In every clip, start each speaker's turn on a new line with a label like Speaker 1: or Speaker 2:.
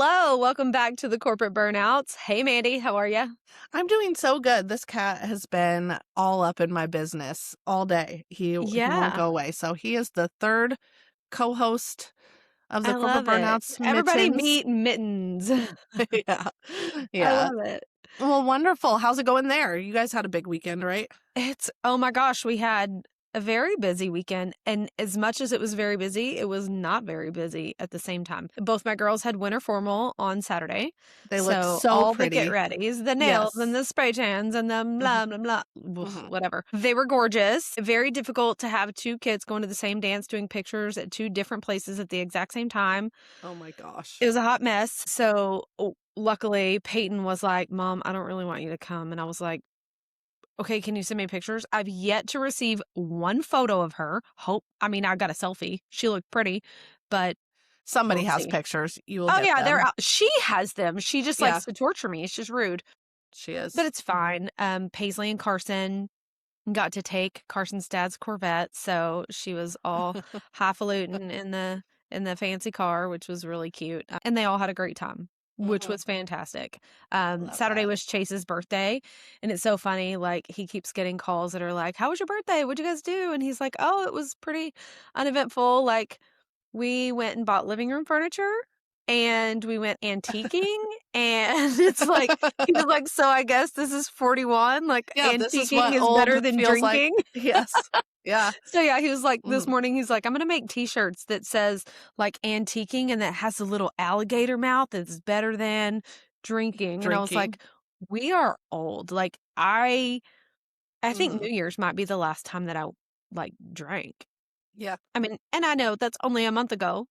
Speaker 1: Hello, welcome back to the Corporate Burnouts. Hey, Mandy, how are you?
Speaker 2: I'm doing so good. This cat has been all up in my business all day. He won't
Speaker 1: Yeah,
Speaker 2: go away. So he is the third co-host of the
Speaker 1: I
Speaker 2: Corporate
Speaker 1: love it.
Speaker 2: Burnouts
Speaker 1: Everybody
Speaker 2: Mittens.
Speaker 1: meet Mittens.
Speaker 2: Yeah.
Speaker 1: I
Speaker 2: Yeah.
Speaker 1: love it.
Speaker 2: Well, wonderful. How's it going there? You guys had a big weekend, right?
Speaker 1: Oh my gosh, we had a very busy weekend. And as much as it was very busy, it was not very busy at the same time. Both my girls had winter formal on Saturday.
Speaker 2: They look
Speaker 1: So
Speaker 2: so
Speaker 1: all the get
Speaker 2: pretty.
Speaker 1: readies, the nails and
Speaker 2: Yes.
Speaker 1: the spray tans and the
Speaker 2: hmm
Speaker 1: blah, blah, blah,
Speaker 2: hmm
Speaker 1: whatever. They were gorgeous. Very difficult to have two kids going to the same dance, doing pictures at two different places at the exact same time.
Speaker 2: Oh my gosh.
Speaker 1: It was a hot mess. So luckily, Peyton was like, Mom, I don't really want you to come. And I was like, okay, can you send me pictures? I've yet to receive one photo of her. I got a selfie. She looked pretty, but
Speaker 2: Somebody
Speaker 1: we'll
Speaker 2: has
Speaker 1: see.
Speaker 2: pictures. You will
Speaker 1: Oh,
Speaker 2: get
Speaker 1: yeah, they're
Speaker 2: them.
Speaker 1: out. She has them. She just
Speaker 2: Yeah,
Speaker 1: likes to torture me. It's just rude,
Speaker 2: she
Speaker 1: but
Speaker 2: is.
Speaker 1: it's fine. Paisley and Carson got to take Carson's dad's Corvette, so she was all highfalutin in the fancy car, which was really cute. And they all had a great time, which
Speaker 2: hmm
Speaker 1: was fantastic.
Speaker 2: I love
Speaker 1: Saturday
Speaker 2: that.
Speaker 1: was Chase's birthday, and it's so funny. Like he keeps getting calls that are like, "How was your birthday? What'd you guys do?" And he's like, "Oh, it was pretty uneventful. Like we went and bought living room furniture." And we went antiquing, and it's like, he was like, so I guess this is 41, like
Speaker 2: Yeah, this is
Speaker 1: antiquing
Speaker 2: what
Speaker 1: is
Speaker 2: old
Speaker 1: better than
Speaker 2: feels like.
Speaker 1: drinking.
Speaker 2: Yes. Yeah.
Speaker 1: So yeah, he was like, this
Speaker 2: Mhm.
Speaker 1: morning, he's like, I'm going to make t-shirts that says like antiquing and that has a little alligator mouth that's better than drinking. And I was
Speaker 2: Drinking.
Speaker 1: like, we are old. Like I think
Speaker 2: Mhm.
Speaker 1: New Year's might be the last time that I like drank.
Speaker 2: Yeah.
Speaker 1: I mean, and I know that's only a month ago.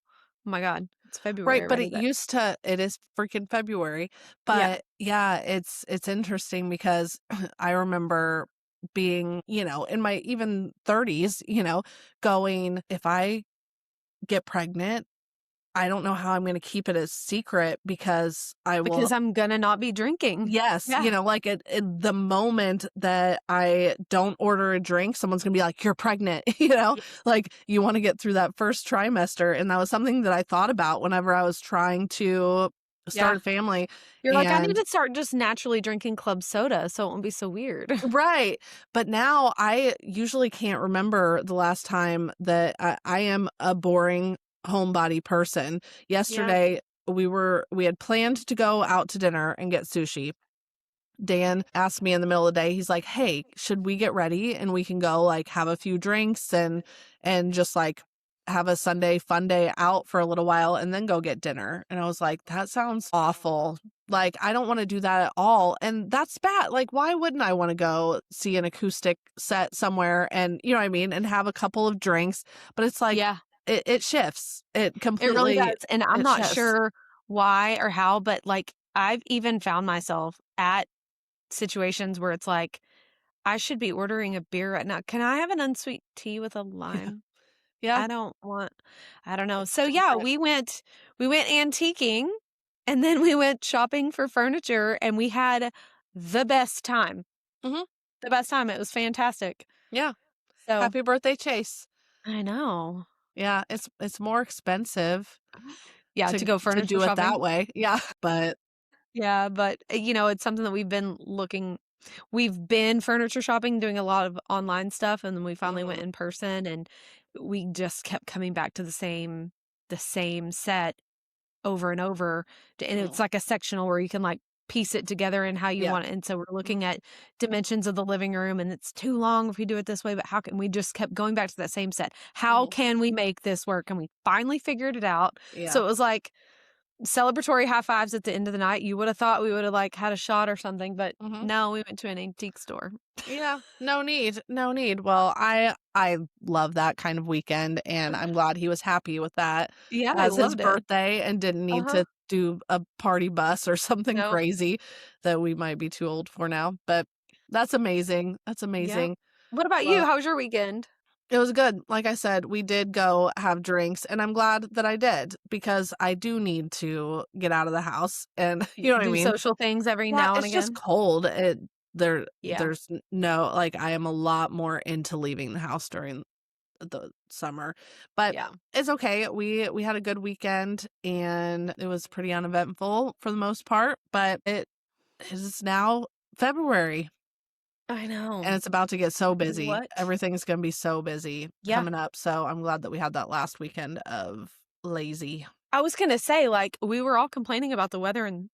Speaker 1: Oh my God, it's February
Speaker 2: Right, but
Speaker 1: already,
Speaker 2: it
Speaker 1: but
Speaker 2: used to it is freaking February.
Speaker 1: yeah.
Speaker 2: But yeah, it's interesting because I remember being, in my even 30s, going, if I get pregnant, I don't know how I'm going to keep it a secret because I will.
Speaker 1: Because I'm gonna not be drinking.
Speaker 2: Yes,
Speaker 1: Yeah.
Speaker 2: like the moment that I don't order a drink, someone's gonna be like, "You're pregnant," like you want to get through that first trimester. And that was something that I thought about whenever I was trying to start
Speaker 1: Yeah.
Speaker 2: a family.
Speaker 1: You're like, I need
Speaker 2: And
Speaker 1: to start just naturally drinking club soda so it won't be so weird.
Speaker 2: right. But now I usually can't remember the last time that I am a boring homebody person.
Speaker 1: Yeah.
Speaker 2: Yesterday, we had planned to go out to dinner and get sushi. Dan asked me in the middle of the day, he's like, "Hey, should we get ready and we can go like have a few drinks and just like have a Sunday fun day out for a little while and then go get dinner?" And I was like, "That sounds awful. Like, I don't want to do that at all." And that's bad. Like, why wouldn't I want to go see an acoustic set somewhere and, you know what I mean, and have a couple of drinks? But it's like,
Speaker 1: Yeah.
Speaker 2: it shifts. It
Speaker 1: It really
Speaker 2: completely,
Speaker 1: does, and I'm
Speaker 2: it
Speaker 1: not
Speaker 2: shifts.
Speaker 1: sure why or how, but, like, I've even found myself at situations where it's like, I should be ordering a beer right now. Can I have an unsweet tea with a
Speaker 2: Yeah.
Speaker 1: lime?
Speaker 2: Yeah.
Speaker 1: I don't know. So, yeah,
Speaker 2: Different.
Speaker 1: we went antiquing, and then we went shopping for furniture, and we had the best time.
Speaker 2: hmm
Speaker 1: The best time. It was fantastic.
Speaker 2: Yeah.
Speaker 1: So
Speaker 2: Happy birthday, Chase.
Speaker 1: I know.
Speaker 2: Yeah, it's more expensive
Speaker 1: Yeah, to
Speaker 2: to
Speaker 1: go
Speaker 2: to
Speaker 1: furniture
Speaker 2: do it
Speaker 1: shopping.
Speaker 2: that way. Yeah, but
Speaker 1: Yeah, but, it's something that we've been furniture shopping, doing a lot of online stuff, and then we finally went
Speaker 2: mhm,
Speaker 1: in person, and we just kept coming back to the same set over and over, and it's
Speaker 2: mm,
Speaker 1: like a sectional where you can, like, piece it together and how you
Speaker 2: yeah,
Speaker 1: want it, and so we're
Speaker 2: mhm,
Speaker 1: looking at dimensions of the living room, and it's too long if we do it this way, but how can we just kept going back to that same set. How
Speaker 2: mhm,
Speaker 1: can we make this work? And we finally figured it out.
Speaker 2: yeah,
Speaker 1: So it was like celebratory high fives at the end of the night. You would have thought we would have like had a shot or something, but
Speaker 2: mhm,
Speaker 1: no, we went to an antique store.
Speaker 2: yeah, no need, no need. Well, I love that kind of weekend, and I'm glad he was happy with that
Speaker 1: Yeah, I
Speaker 2: as his
Speaker 1: loved it.
Speaker 2: birthday and didn't need
Speaker 1: Uh-huh.
Speaker 2: to do a party bus or something
Speaker 1: No.
Speaker 2: crazy that we might be too old for now, but that's amazing, that's
Speaker 1: Yeah.
Speaker 2: amazing.
Speaker 1: What about you?
Speaker 2: Well,
Speaker 1: How was your weekend?
Speaker 2: it was good. Like I said, we did go have drinks, and I'm glad that I did because I do need to get out of the house and you know what I
Speaker 1: Do
Speaker 2: mean?
Speaker 1: social things every
Speaker 2: Yeah,
Speaker 1: now and
Speaker 2: it's just
Speaker 1: again?
Speaker 2: cold.
Speaker 1: Yeah.
Speaker 2: There's no, like, I am a lot more into leaving the house during the summer. But
Speaker 1: Yeah.
Speaker 2: it's okay. We had a good weekend and it was pretty uneventful for the most part, but it is now February
Speaker 1: I
Speaker 2: and
Speaker 1: know.
Speaker 2: it's about to get so busy.
Speaker 1: What?
Speaker 2: Everything's going to be so busy
Speaker 1: Yeah.
Speaker 2: coming up. So I'm glad that we had that last weekend of lazy.
Speaker 1: I was gonna say, like, we were all complaining about the weather and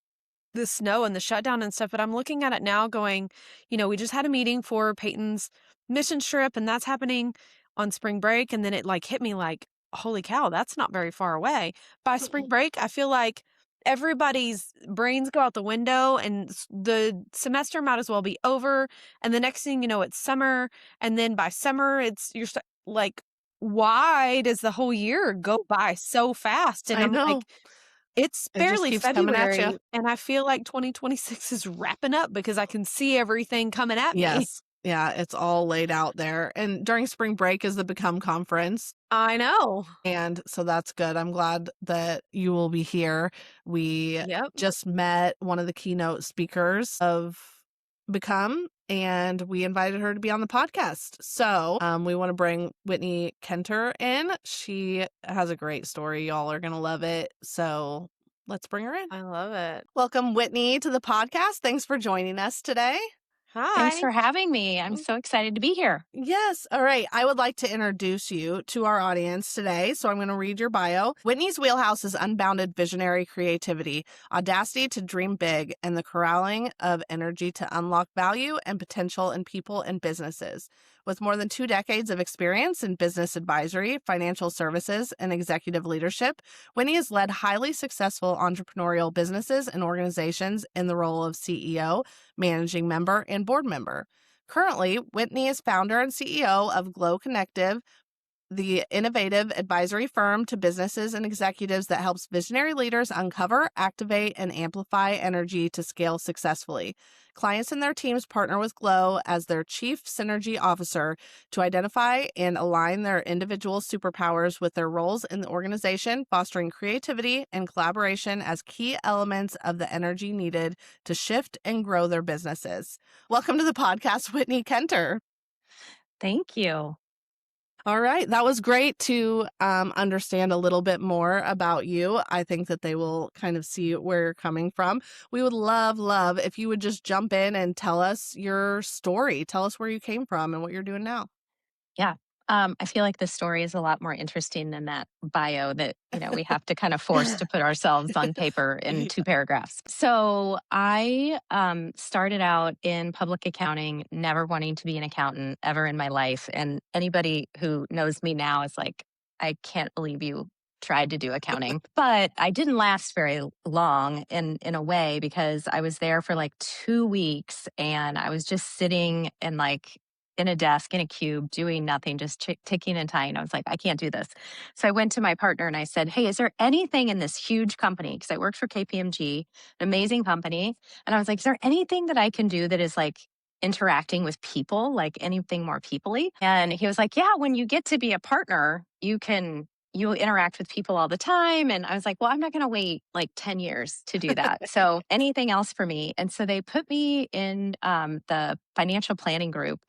Speaker 1: the snow and the shutdown and stuff, but I'm looking at it now going, we just had a meeting for Peyton's mission trip, and that's happening on spring break, and then it, like, hit me like, "Holy cow, that's not very far away." By spring break, I feel like everybody's brains go out the window, and the semester might as well be over, and the next thing you know, it's summer, and then by summer, like, why does the whole year go by so fast? And
Speaker 2: I
Speaker 1: I'm
Speaker 2: know.
Speaker 1: like, it's
Speaker 2: It just
Speaker 1: barely
Speaker 2: keeps coming at you.
Speaker 1: February, and I feel like 2026 is wrapping up because I can see everything coming at me.
Speaker 2: Yes. Yeah, it's all laid out there. And during spring break is the Become conference.
Speaker 1: I know.
Speaker 2: And so that's good. I'm glad that you will be here. We
Speaker 1: Yep.
Speaker 2: just met one of the keynote speakers of Become, and we invited her to be on the podcast. So we want to bring Whitney Kenter in. She has a great story. Y'all are going to love it. So let's bring her in.
Speaker 1: I love it.
Speaker 2: Welcome, Whitney, to the podcast. Thanks for joining us today.
Speaker 3: Thanks
Speaker 1: Hi.
Speaker 3: for having me. I'm so excited to be here.
Speaker 2: Yes. All right. I would like to introduce you to our audience today. So I'm going to read your bio. Whitney's wheelhouse is unbounded visionary creativity, audacity to dream big, and the corralling of energy to unlock value and potential in people and businesses. With more than 2 decades of experience in business advisory, financial services, and executive leadership, Whitney has led highly successful entrepreneurial businesses and organizations in the role of CEO, managing member, and board member. Currently, Whitney is founder and CEO of Glow Connective, the innovative advisory firm to businesses and executives that helps visionary leaders uncover, activate, and amplify energy to scale successfully. Clients and their teams partner with Glow as their chief synergy officer to identify and align their individual superpowers with their roles in the organization, fostering creativity and collaboration as key elements of the energy needed to shift and grow their businesses. Welcome to the podcast, Whitney Kenter.
Speaker 3: Thank you.
Speaker 2: All right. That was great to understand a little bit more about you. I think that they will kind of see where you're coming from. We would love if you would just jump in and tell us your story. Tell us where you came from and what you're doing now.
Speaker 3: Yeah. I feel like the story is a lot more interesting than that bio that, we have to kind of force to put ourselves on paper in 2 paragraphs. So I started out in public accounting, never wanting to be an accountant ever in my life. And anybody who knows me now is like, I can't believe you tried to do accounting. But I didn't last very long in a way because I was there for like 2 weeks and I was just sitting and like in a desk in a cube doing nothing, just ticking and tying. I was like, I can't do this. So I went to my partner and I said, hey, is there anything in this huge company? Because I worked for KPMG, an amazing company. And I was like, is there anything that I can do that is like interacting with people, like anything more peoply? And he was like, yeah, when you get to be a partner, you interact with people all the time. And I was like, well, I'm not going to wait like 10 years to do that. So anything else for me? And so they put me in the financial planning group.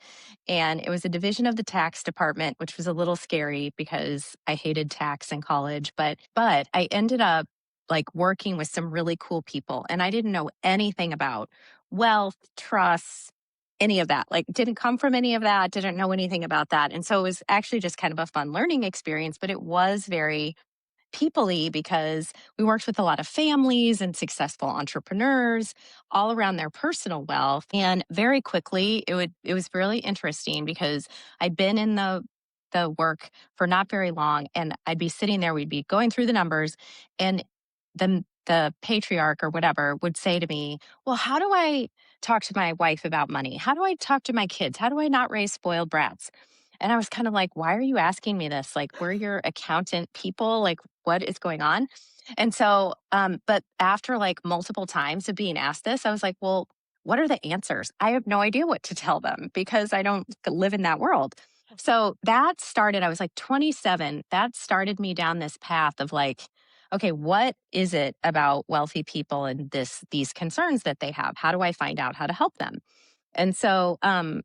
Speaker 3: And it was a division of the tax department, which was a little scary because I hated tax in college. But I ended up like working with some really cool people. And I didn't know anything about wealth, trusts, any of that. Like didn't come from any of that, didn't know anything about that. And so it was actually just kind of a fun learning experience, but it was very people-y because we worked with a lot of families and successful entrepreneurs all around their personal wealth. And very quickly, it was really interesting because I'd been in the work for not very long, and I'd be sitting there, we'd be going through the numbers, and the patriarch or whatever would say to me, well, how do I talk to my wife about money? How do I talk to my kids? How do I not raise spoiled brats? And I was kind of like, why are you asking me this? Like, we're your accountant people. Like, what is going on? And so, but after like multiple times of being asked this, I was like, well, what are the answers? I have no idea what to tell them because I don't live in that world. So that started, I was like 27. That started me down this path of like, okay, what is it about wealthy people and these concerns that they have? How do I find out how to help them? And so,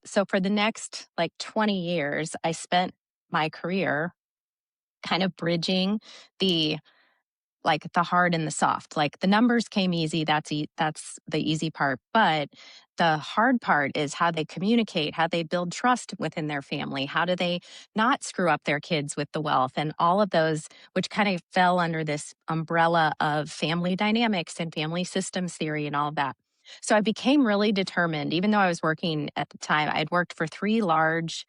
Speaker 3: so for the next like 20 years, I spent my career, kind of bridging the the hard and the soft. Like the numbers came easy, that's the easy part, but the hard part is how they communicate, how they build trust within their family, how do they not screw up their kids with the wealth, and all of those, which kind of fell under this umbrella of family dynamics and family systems theory and all of that. So I became really determined, even though I was working at the time, I'd worked for 3 large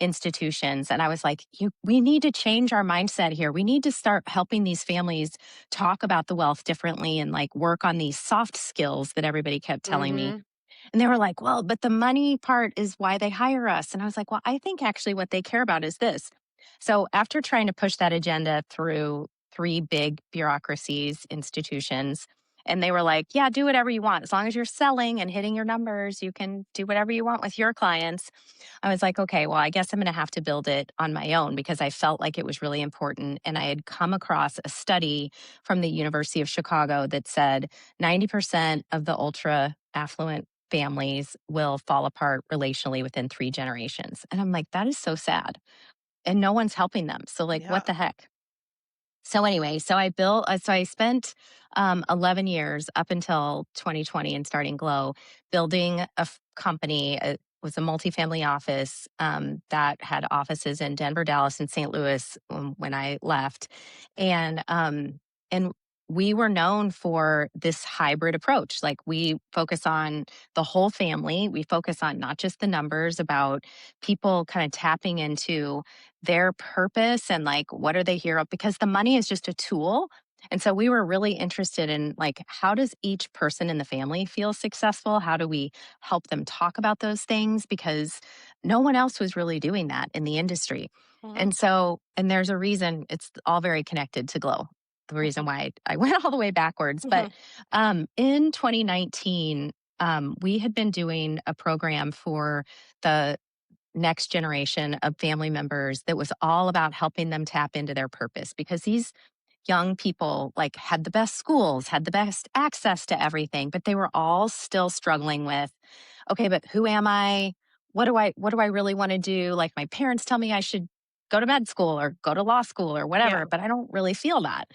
Speaker 3: institutions, and I was like, we need to change our mindset here. We need to start helping these families talk about the wealth differently and like work on these soft skills that everybody kept telling me.
Speaker 1: Mhm.
Speaker 3: And they were like, well, but the money part is why they hire us. And I was like, well, I think actually what they care about is this. So after trying to push that agenda through 3 big bureaucracies, institutions, and they were like, yeah, do whatever you want. As long as you're selling and hitting your numbers, you can do whatever you want with your clients. I was like, okay, well, I guess I'm going to have to build it on my own because I felt like it was really important. And I had come across a study from the University of Chicago that said 90% of the ultra affluent families will fall apart relationally within 3 generations. And I'm like, that is so sad. And no one's helping them. So, like,
Speaker 2: Yeah.
Speaker 3: what the heck? So anyway, so I spent 11 years up until 2020 and starting Glow, building a company. It was a multifamily office that had offices in Denver, Dallas, and St. Louis when I left, and we were known for this hybrid approach. Like we focus on the whole family. We focus on not just the numbers, about people kind of tapping into their purpose and like what are they here of, because the money is just a tool. And so we were really interested in like how does each person in the family feel successful? How do we help them talk about those things, because no one else was really doing that in the industry.
Speaker 2: Mhm.
Speaker 3: And there's a reason, it's all very connected to Glow. The reason
Speaker 2: Mhm.
Speaker 3: why I went all the way backwards. But
Speaker 2: Mhm.
Speaker 3: in 2019, we had been doing a program for the next generation of family members that was all about helping them tap into their purpose, because these young people like had the best schools, had the best access to everything, but they were all still struggling with, okay, but who am I? What do I really want to do? Like my parents tell me I should go to med school or go to law school or
Speaker 2: Yeah.
Speaker 3: whatever, but I don't really feel that.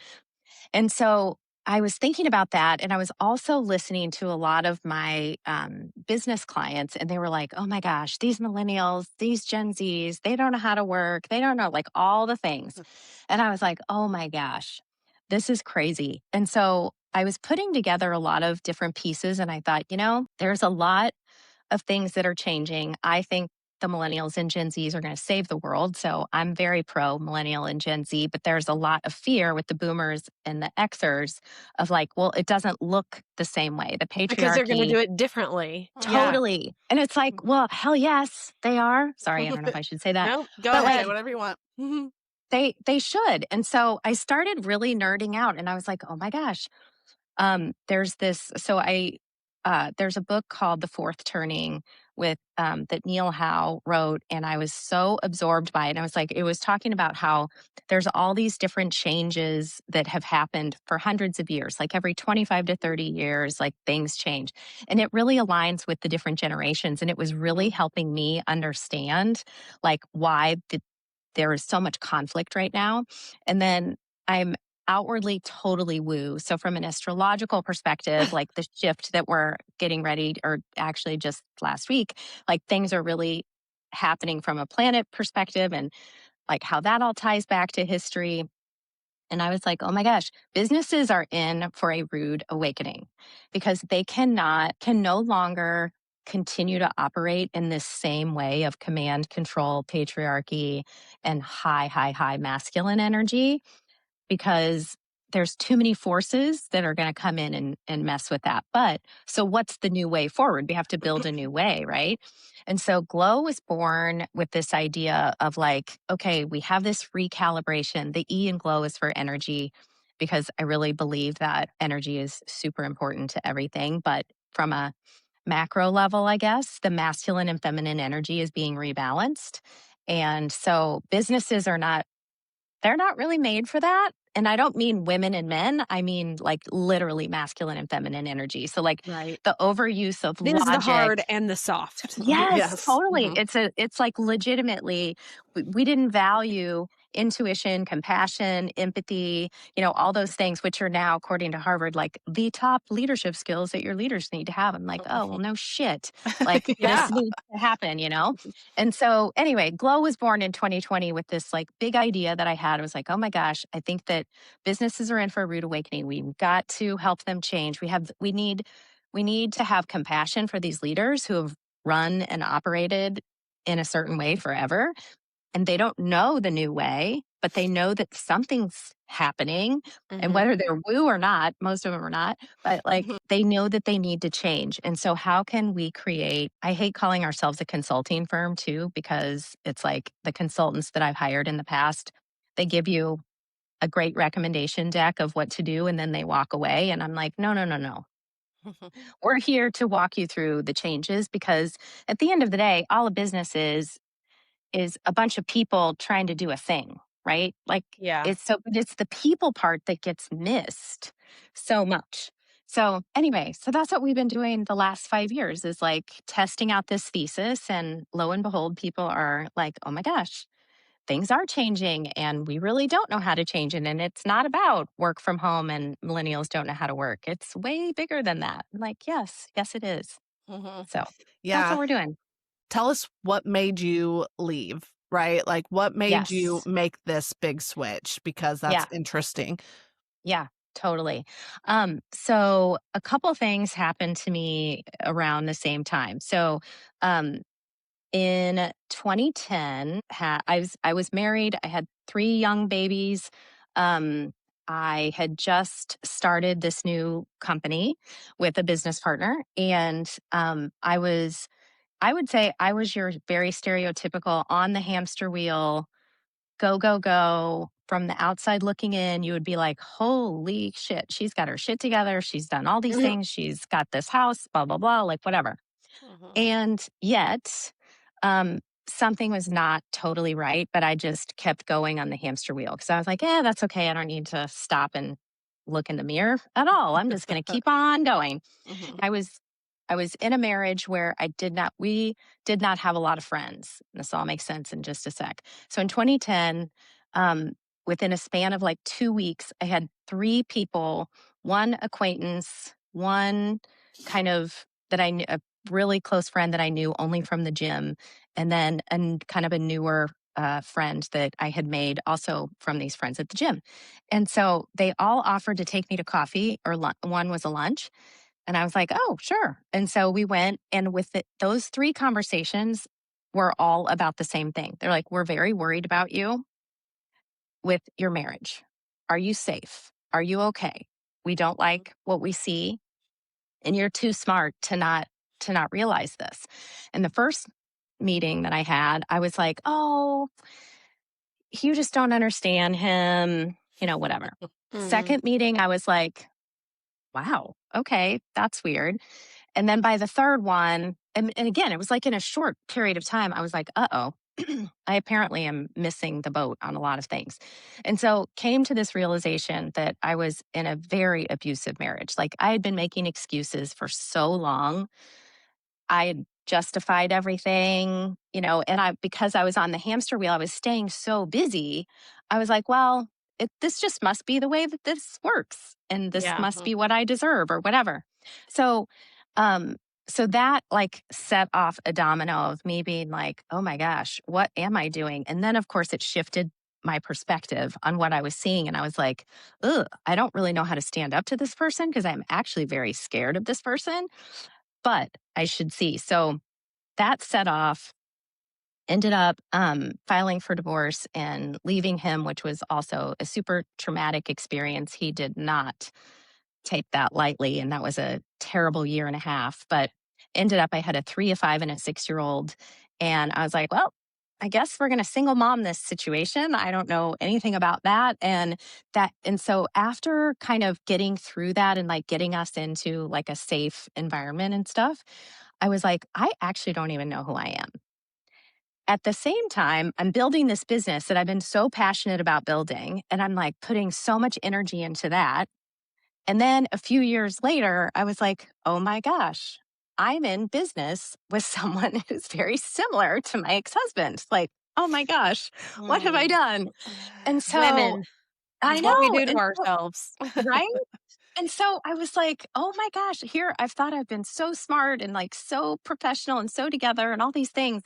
Speaker 3: And so I was thinking about that. And I was also listening to a lot of my business clients, and they were like, oh my gosh, these millennials, these Gen Zs, they don't know how to work. They don't know like all the things. And I was like, oh my gosh, this is crazy. And so I was putting together a lot of different pieces, and I thought, there's a lot of things that are changing. I think the millennials and Gen Zs are going to save the world. So I'm very pro millennial and Gen Z, but there's a lot of fear with the boomers and the Xers of like, well, it doesn't look the same way. The
Speaker 1: Because they're gonna
Speaker 3: patriarchy,
Speaker 1: do it differently. Yeah.
Speaker 3: totally. And it's like, well, hell yes, they are. Sorry, I don't know if I should say that.
Speaker 1: No, go
Speaker 3: But
Speaker 2: No, say
Speaker 3: like
Speaker 1: ahead.
Speaker 2: whatever you want. Mhm.
Speaker 3: they should. And so I started really nerding out, and I was like, oh my gosh, there's this. So I there's a book called The Fourth Turning with that Neil Howe wrote, and I was so absorbed by it. And I was like, it was talking about how there's all these different changes that have happened for hundreds of years, like every 25 to 30 years, like things change, and it really aligns with the different generations. And it was really
Speaker 2: Mhm.
Speaker 3: helping me understand like why there is so much conflict right now. And then I'm outwardly totally woo. So, from an astrological perspective, like the shift that we're getting ready, or actually just last week, like things are really happening from a planet perspective, and like how that all ties back to history. And I was like, oh my gosh, businesses are in for a rude awakening, because they can no longer continue to operate in this same way of command, control, patriarchy, and high masculine energy, because there's too many forces that are going to come in and mess with that. But so what's the new way forward? We have to build a new way, right? And so Glow was born with this idea of like, okay, we have this recalibration. The E in Glow is for energy, because I really believe that energy is super important to everything. But from a macro level, I guess, the masculine and feminine energy is being rebalanced. And so businesses are not, they're not really made for that. and I don't mean women and men, I mean like literally masculine and feminine energy. So like
Speaker 1: Right.
Speaker 3: the overuse of
Speaker 1: There's the
Speaker 3: logic.
Speaker 1: hard and the soft.
Speaker 3: Yes,
Speaker 2: Yes.
Speaker 3: totally.
Speaker 2: Hmm.
Speaker 3: It's like legitimately we didn't value intuition, compassion, empathy, all those things which are now according to Harvard like the top leadership skills that your leaders need to have. I'm like, "Oh, well no shit." Like this
Speaker 1: Yeah.
Speaker 3: needs to happen. And so anyway, Glow was born in 2020 with this like big idea that I had. I was like, "Oh my gosh, I think that businesses are in for a rude awakening. We've got to help them change. We need to have compassion for these leaders who have run and operated in a certain way forever. And they don't know the new way, but they know that something's happening. And
Speaker 1: Mhm.
Speaker 3: whether they're woo or not, most of them are not, but like they know that they need to change. And so, how can we create? I hate calling ourselves a consulting firm too, because it's like the consultants that I've hired in the past, they give you a great recommendation deck of what to do and then they walk away. And I'm like, no, no, no, no. We're here to walk you through the changes because at the end of the day, all a business is a bunch of people trying to do a thing, right? Like
Speaker 1: Yeah.
Speaker 3: it's the people part that gets missed so much. So anyway, so that's what we've been doing the last 5 years is like testing out this thesis. And lo and behold, people are like, oh my gosh, things are changing and we really don't know how to change it. And it's not about work from home and millennials don't know how to work. It's way bigger than that. I'm like, yes, yes, it is.
Speaker 2: Hmm.
Speaker 3: So that's what
Speaker 2: Yeah.
Speaker 3: we're doing.
Speaker 2: Tell us what made you leave, right? Like what made you
Speaker 3: Yes.
Speaker 2: make this big switch? Because that's
Speaker 3: Yeah.
Speaker 2: interesting.
Speaker 3: Yeah. Totally. So a couple things happened to me around the same time. So, um, in 2010, I was married. I had 3 young babies. Um, I had just started this new company with a business partner, and I would say I was your very stereotypical on the hamster wheel, go, go, go. From the outside looking in, you would be like, holy shit, she's got her shit together. She's done all these
Speaker 1: Mhm.
Speaker 3: things. She's got this house, blah, blah, blah, like whatever.
Speaker 2: Mhm.
Speaker 3: And yet, something was not totally right, but I just kept going on the hamster wheel because I was like, that's okay. I don't need to stop and look in the mirror at all. I'm just going to keep on going.
Speaker 2: Mhm.
Speaker 3: I was in a marriage where we did not have a lot of friends. This all makes sense in just a sec. So in 2010, um, within a span of like 2 weeks, I had 3 people, one acquaintance, one kind of that I knew, a really close friend that I knew only from the gym, and then kind of a newer friend that I had made also from these friends at the gym. And so they all offered to take me to coffee or one was a lunch. And I was like, oh, sure. And so we went, and with those 3 conversations were all about the same thing. They're like, we're very worried about you with your marriage. Are you safe? Are you okay? We don't like what we see, and you're too smart to not realize this. And the first meeting that I had, I was like, oh, you just don't understand him, whatever.
Speaker 1: Mhm.
Speaker 3: Second meeting, I was like, wow, okay, that's weird. And then by the third one, and again, it was like in a short period of time, I was like, uh-oh, I apparently am missing the boat on a lot of things. And so came to this realization that I was in a very abusive marriage. Like I had been making excuses for so long. I had justified everything, and because I was on the hamster wheel, I was staying so busy. I was like, well, this just must be the way that this works. And this
Speaker 1: Yeah.
Speaker 3: must be what I deserve or whatever. So, um, so that like set off a domino of me being like, oh my gosh, what am I doing? And then of course it shifted my perspective on what I was seeing. And I was like, ugh, I don't really know how to stand up to this person because I'm actually very scared of this person, but I should see. So that set off, ended up filing for divorce and leaving him, which was also a super traumatic experience. He did not take that lightly. And that was a terrible year and a half. But ended up, I had a 3, a 5, and a 6-year old. And I was like, well, I guess we're going to single mom this situation. I don't know anything about that. And so after kind of getting through that and like getting us into like a safe environment and stuff, I was like, I actually don't even know who I am. at the same time, I'm building this business that I've been so passionate about building, and I'm like putting so much energy into that. And then a few years later, I was like, oh my gosh, I'm in business with someone who's very similar to my ex husband. Like, oh my gosh, what have I
Speaker 1: Mm.
Speaker 3: done? And so
Speaker 1: Women,
Speaker 3: I
Speaker 1: what we
Speaker 3: know.
Speaker 1: do to
Speaker 3: And so,
Speaker 1: ourselves.
Speaker 3: right? And so I was like, oh my gosh, here I've thought I've been so smart and like so professional and so together and all these things.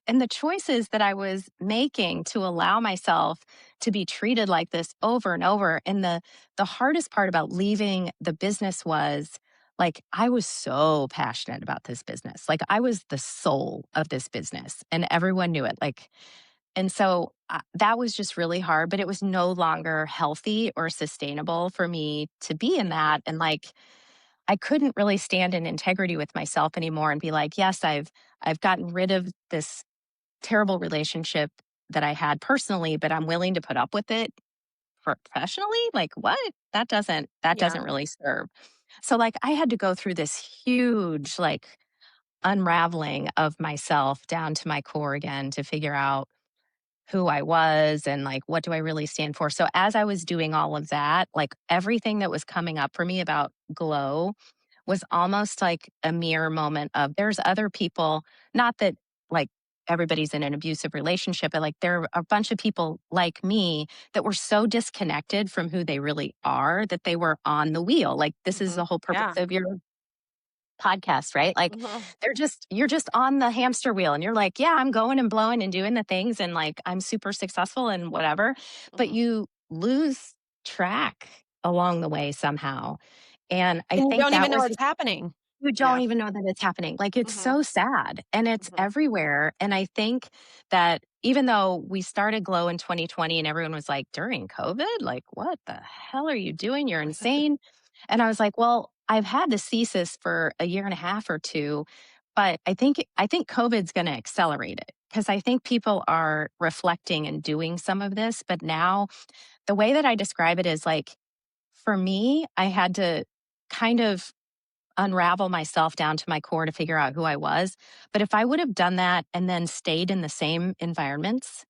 Speaker 3: And the choices that I was making to allow myself to be treated like this over and over. And the hardest part about leaving the business was like I was so passionate about this business. Like I was the soul of this business and everyone knew it. Like and so that was just really hard, but it was no longer healthy or sustainable for me to be in that. And like, I couldn't really stand in integrity with myself anymore and be like, yes, I've gotten rid of this terrible relationship that I had personally, but I'm willing to put up with it professionally. Like what? That doesn't
Speaker 1: Yeah.
Speaker 3: really serve. So like I had to go through this huge like unraveling of myself down to my core again to figure out who I was and like what do I really stand for. So as I was doing all of that, like everything that was coming up for me about glow was almost like a mirror moment of there's other people, not that like everybody's in an abusive relationship, but like there are a bunch of people like me that were so disconnected from who they really are that they were on the wheel. Like this is the whole purpose
Speaker 1: Yeah.
Speaker 3: of your podcast, right? Like
Speaker 1: Mhm.
Speaker 3: you're just on the hamster wheel and you're like, yeah, I'm going and blowing and doing the things and like I'm super successful and whatever, but
Speaker 1: Mhm.
Speaker 3: you lose track along the way somehow. And I
Speaker 1: And you
Speaker 3: think
Speaker 1: don't
Speaker 3: that
Speaker 1: even know
Speaker 3: was
Speaker 1: it's happening.
Speaker 3: you don't
Speaker 2: Yeah.
Speaker 3: even know that it's happening. Like it's
Speaker 1: Mhm.
Speaker 3: so sad and it's
Speaker 1: Mhm.
Speaker 3: everywhere. And I think that even though we started Glow in 2020 and everyone was like, during COVID, like, what the hell are you doing? You're insane. And I was like, well, I've had this thesis for a year and a half or two, but I think COVID's going to accelerate it because I think people are reflecting and doing some of this. But now the way that I describe it is like, for me, I had to kind of unravel myself down to my core to figure out who I was. But if I would have done that and then stayed in the same environments,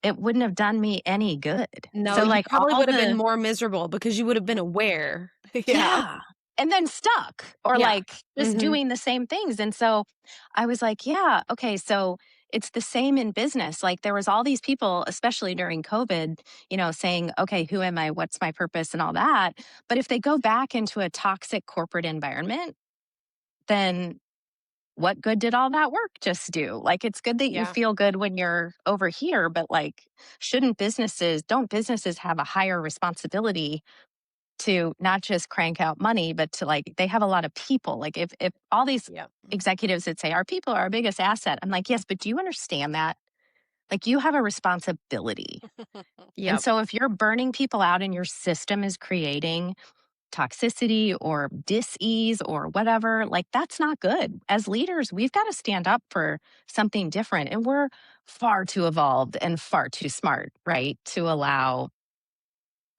Speaker 3: it wouldn't have done me any good.
Speaker 1: No,
Speaker 3: So,
Speaker 1: you
Speaker 3: like,
Speaker 1: probably
Speaker 3: all
Speaker 1: would have been
Speaker 3: the,
Speaker 1: more miserable because you would have been aware.
Speaker 2: Yeah.
Speaker 3: yeah. And then stuck or
Speaker 1: Yeah.
Speaker 3: like just
Speaker 1: Mhm.
Speaker 3: doing the same things. And so I was like, yeah, okay. So it's the same in business. Like there was all these people, especially during COVID, saying, okay, who am I? What's my purpose and all that. But if they go back into a toxic corporate environment, then what good did all that work just do? Like, it's good that you
Speaker 1: Yeah.
Speaker 3: feel good when you're over here, but like, don't businesses have a higher responsibility to not just crank out money, but to like, they have a lot of people. Like, if all these
Speaker 1: Yep.
Speaker 3: executives that say our people are our biggest asset, I'm like, yes, but do you understand that? Like, you have a responsibility. And
Speaker 1: Yep.
Speaker 3: so if you're burning people out and your system is creating toxicity or dis-ease or whatever, like that's not good. As leaders, we've got to stand up for something different. And we're far too evolved and far too smart, right? To allow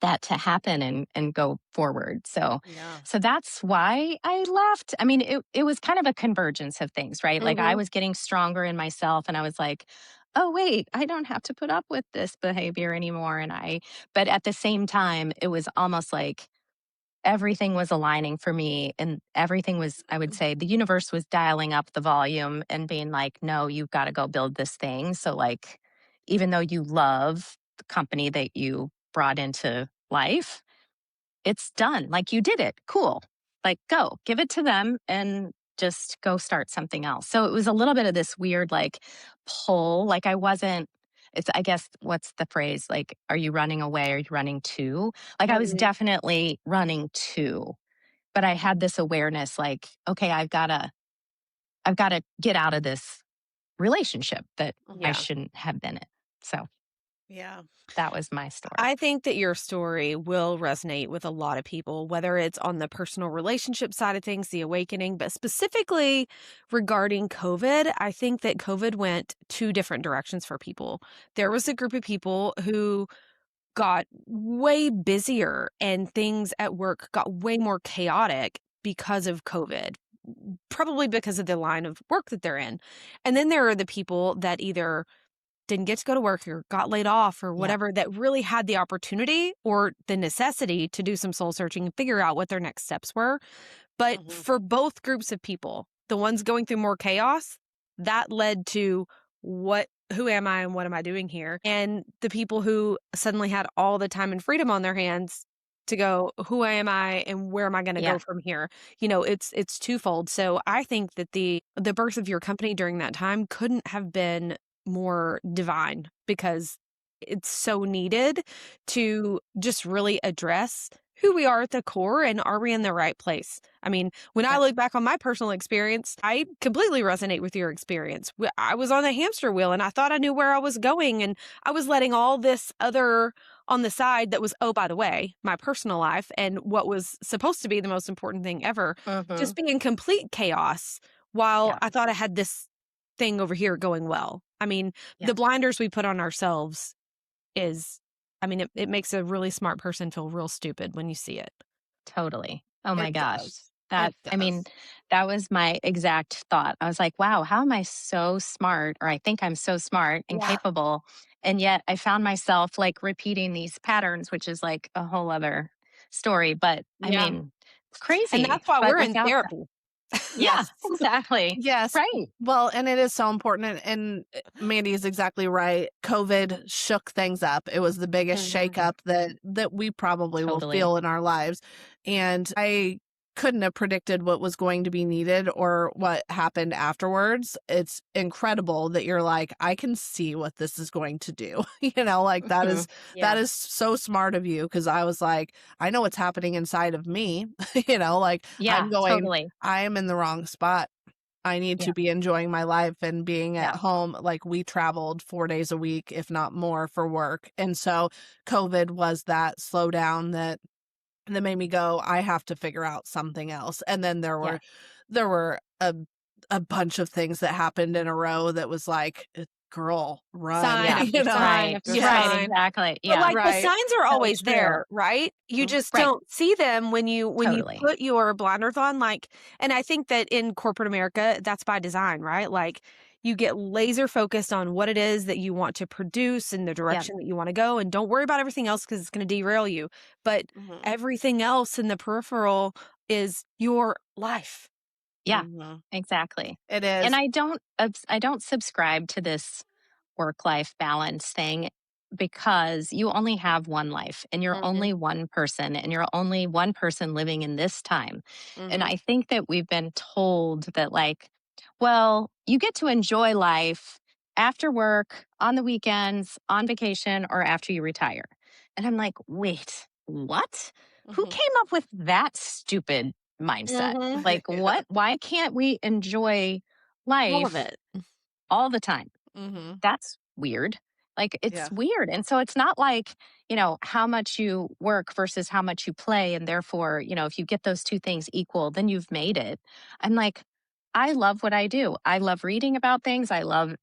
Speaker 3: that to happen and go forward. So
Speaker 1: Yeah.
Speaker 3: so that's why I left. I mean, it was kind of a convergence of things, right? Like I
Speaker 1: Mhm.
Speaker 3: was getting stronger in myself and I was like, oh wait, I don't have to put up with this behavior anymore. But at the same time, it was almost like everything was aligning for me and everything was, I would say, the universe was dialing up the volume and being like, no, you've got to go build this thing. So like, even though you love the company that you brought into life, it's done. Like you did it. Cool. Like go give it to them and just go start something else. So it was a little bit of this weird like pull. Like I wasn't, it's, I guess, what's the phrase? Like, are you running away? Are you running to? Like I was
Speaker 1: Mhm.
Speaker 3: definitely running to, but I had this awareness like, okay, I've got to get out of this relationship that I
Speaker 1: Yeah.
Speaker 3: shouldn't have been in. So
Speaker 2: Yeah.
Speaker 3: that was my story.
Speaker 1: I think that your story will resonate with a lot of people, whether it's on the personal relationship side of things, the awakening, but specifically regarding COVID. I think that COVID went two different directions for people. There was a group of people who got way busier and things at work got way more chaotic because of COVID. probably because of the line of work that they're in. And then there are the people that either didn't get to go to work or got laid off or
Speaker 3: Yeah.
Speaker 1: whatever that really had the opportunity or the necessity to do some soul searching and figure out what their next steps were. But
Speaker 2: Mhm.
Speaker 1: for both groups of people, the ones going through more chaos, that led to who am I and what am I doing here? And the people who suddenly had all the time and freedom on their hands to go, who am I and where am I going to
Speaker 3: Yeah.
Speaker 1: go from here? It's twofold. So I think that the birth of your company during that time couldn't have been more divine because it's so needed to just really address who we are at the core and are we in the right place? I mean, when I
Speaker 2: Yep.
Speaker 1: look back on my personal experience, I completely resonate with your experience. I was on the hamster wheel and I thought I knew where I was going, and I was letting all this other on the side that was, oh, by the way, my personal life and what was supposed to be the most important thing ever,
Speaker 3: Hmm.
Speaker 1: just be in complete chaos while
Speaker 3: Yeah.
Speaker 1: I thought I had this thing over here going well. I mean,
Speaker 3: Yeah.
Speaker 1: the blinders we put on ourselves is I mean, it makes a really smart person feel real stupid when you see it.
Speaker 3: Totally. Oh my
Speaker 2: It
Speaker 3: gosh.
Speaker 2: does.
Speaker 3: That,
Speaker 2: It
Speaker 3: I mean,
Speaker 2: does.
Speaker 3: that was my exact thought. I was like, wow, how am I so smart? Or I think I'm so smart and
Speaker 1: Yeah.
Speaker 3: capable. And yet I found myself like repeating these patterns, which is like a whole other story. But I
Speaker 1: Yeah.
Speaker 3: mean, it's
Speaker 1: And
Speaker 3: crazy.
Speaker 1: that's why
Speaker 3: But
Speaker 1: we're in
Speaker 3: without that,
Speaker 1: therapy.
Speaker 3: yeah,
Speaker 2: Yes.
Speaker 3: exactly.
Speaker 2: Yes.
Speaker 3: Right.
Speaker 2: Well, and it is so important. And Mandy is exactly right. COVID shook things up. It was the biggest
Speaker 3: Mhm.
Speaker 2: shakeup that we probably will
Speaker 3: Totally.
Speaker 2: feel in our lives. And I couldn't have predicted what was going to be needed or what happened afterwards. It's incredible that you're like, I can see what this is going to do. Like that
Speaker 3: Mhm.
Speaker 2: is that
Speaker 3: Yeah.
Speaker 2: is so smart of you, because I was like, I know what's happening inside of me. Like I'm
Speaker 3: Yeah,
Speaker 2: going,
Speaker 3: totally.
Speaker 2: I am in the wrong spot. I need
Speaker 3: Yeah.
Speaker 2: to be enjoying my life and being at
Speaker 3: Yeah.
Speaker 2: home. Like we traveled 4 days a week, if not more, for work. And so COVID was that slowdown that made me go, I have to figure out something else. And then there
Speaker 3: Yeah.
Speaker 2: were there were a bunch of things that happened in a row that was like, Girl, run,
Speaker 1: Sign
Speaker 3: Yeah.
Speaker 1: after sign
Speaker 3: Right.
Speaker 1: after
Speaker 3: Right.
Speaker 2: Yes.
Speaker 1: sign.
Speaker 3: Exactly.
Speaker 1: But,
Speaker 3: Yeah.
Speaker 1: like, the
Speaker 2: Right.
Speaker 1: signs are
Speaker 3: So
Speaker 1: always
Speaker 3: true.
Speaker 1: there, right? You
Speaker 2: Mhm.
Speaker 1: just
Speaker 3: Right.
Speaker 1: don't see them when you
Speaker 3: Totally.
Speaker 1: put your blinders on, like and I think that in corporate America, that's by design, right? Like, you get laser focused on what it is that you want to produce and the
Speaker 3: Yeah.
Speaker 1: direction that you wanna go, and don't worry about everything else because it's gonna derail you. But
Speaker 2: Mhm.
Speaker 1: everything else in the peripheral is your life.
Speaker 3: Yeah.
Speaker 2: Mhm.
Speaker 3: Exactly.
Speaker 2: It
Speaker 3: And
Speaker 2: is.
Speaker 3: I don't subscribe to this work life balance thing because you only have one life and you're
Speaker 2: Mhm.
Speaker 3: only one person and you're only one person living in this time. And
Speaker 2: Mhm.
Speaker 3: I think that we've been told that, like, well, you get to enjoy life after work, on the weekends, on vacation, or after you retire. And I'm like, wait, what? Who
Speaker 2: Mhm.
Speaker 3: came up with that stupid mindset?
Speaker 1: Mhm.
Speaker 3: Like,
Speaker 2: Yeah.
Speaker 3: what? Why can't we enjoy
Speaker 1: All of
Speaker 3: life
Speaker 1: it.
Speaker 3: all the time?
Speaker 2: Mhm.
Speaker 3: That's weird. Like, it's
Speaker 2: Yeah.
Speaker 3: weird. And so it's not like, how much you work versus how much you play. And therefore, if you get those two things equal, then you've made it. I'm like, I love what I do. I love reading about things. I love,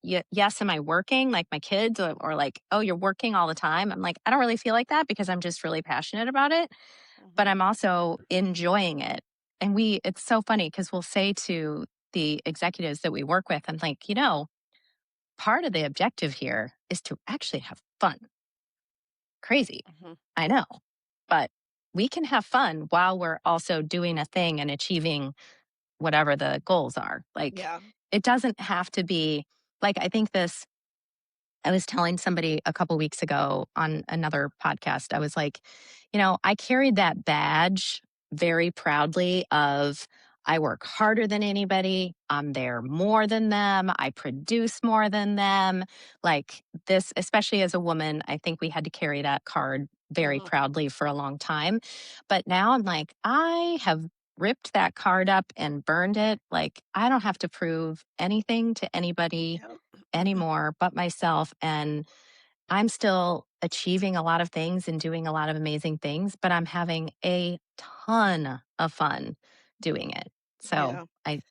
Speaker 3: yes, am I working like my kids, or like, oh, you're working all the time? I'm like, I don't really feel like that because I'm just really passionate about it, but
Speaker 2: Mhm.
Speaker 3: I'm also enjoying it. And it's so funny because we'll say to the executives that we work with, I'm like, part of the objective here is to actually have fun. Crazy.
Speaker 2: Mhm.
Speaker 3: I know. But we can have fun while we're also doing a thing and achieving whatever the goals are. Like,
Speaker 2: Yeah.
Speaker 3: it doesn't have to be like, I was telling somebody a couple weeks ago on another podcast. I was like, I carried that badge very proudly of, I work harder than anybody. I'm there more than them. I produce more than them. Like this, especially as a woman, I think we had to carry that card very
Speaker 2: Mhm.
Speaker 3: proudly for a long time. But now I'm like, I have ripped that card up and burned it. Like, I don't have to prove anything to anybody
Speaker 2: Yep.
Speaker 3: anymore but myself. And I'm still achieving a lot of things and doing a lot of amazing things, but I'm having a ton of fun doing it. So
Speaker 2: Yeah.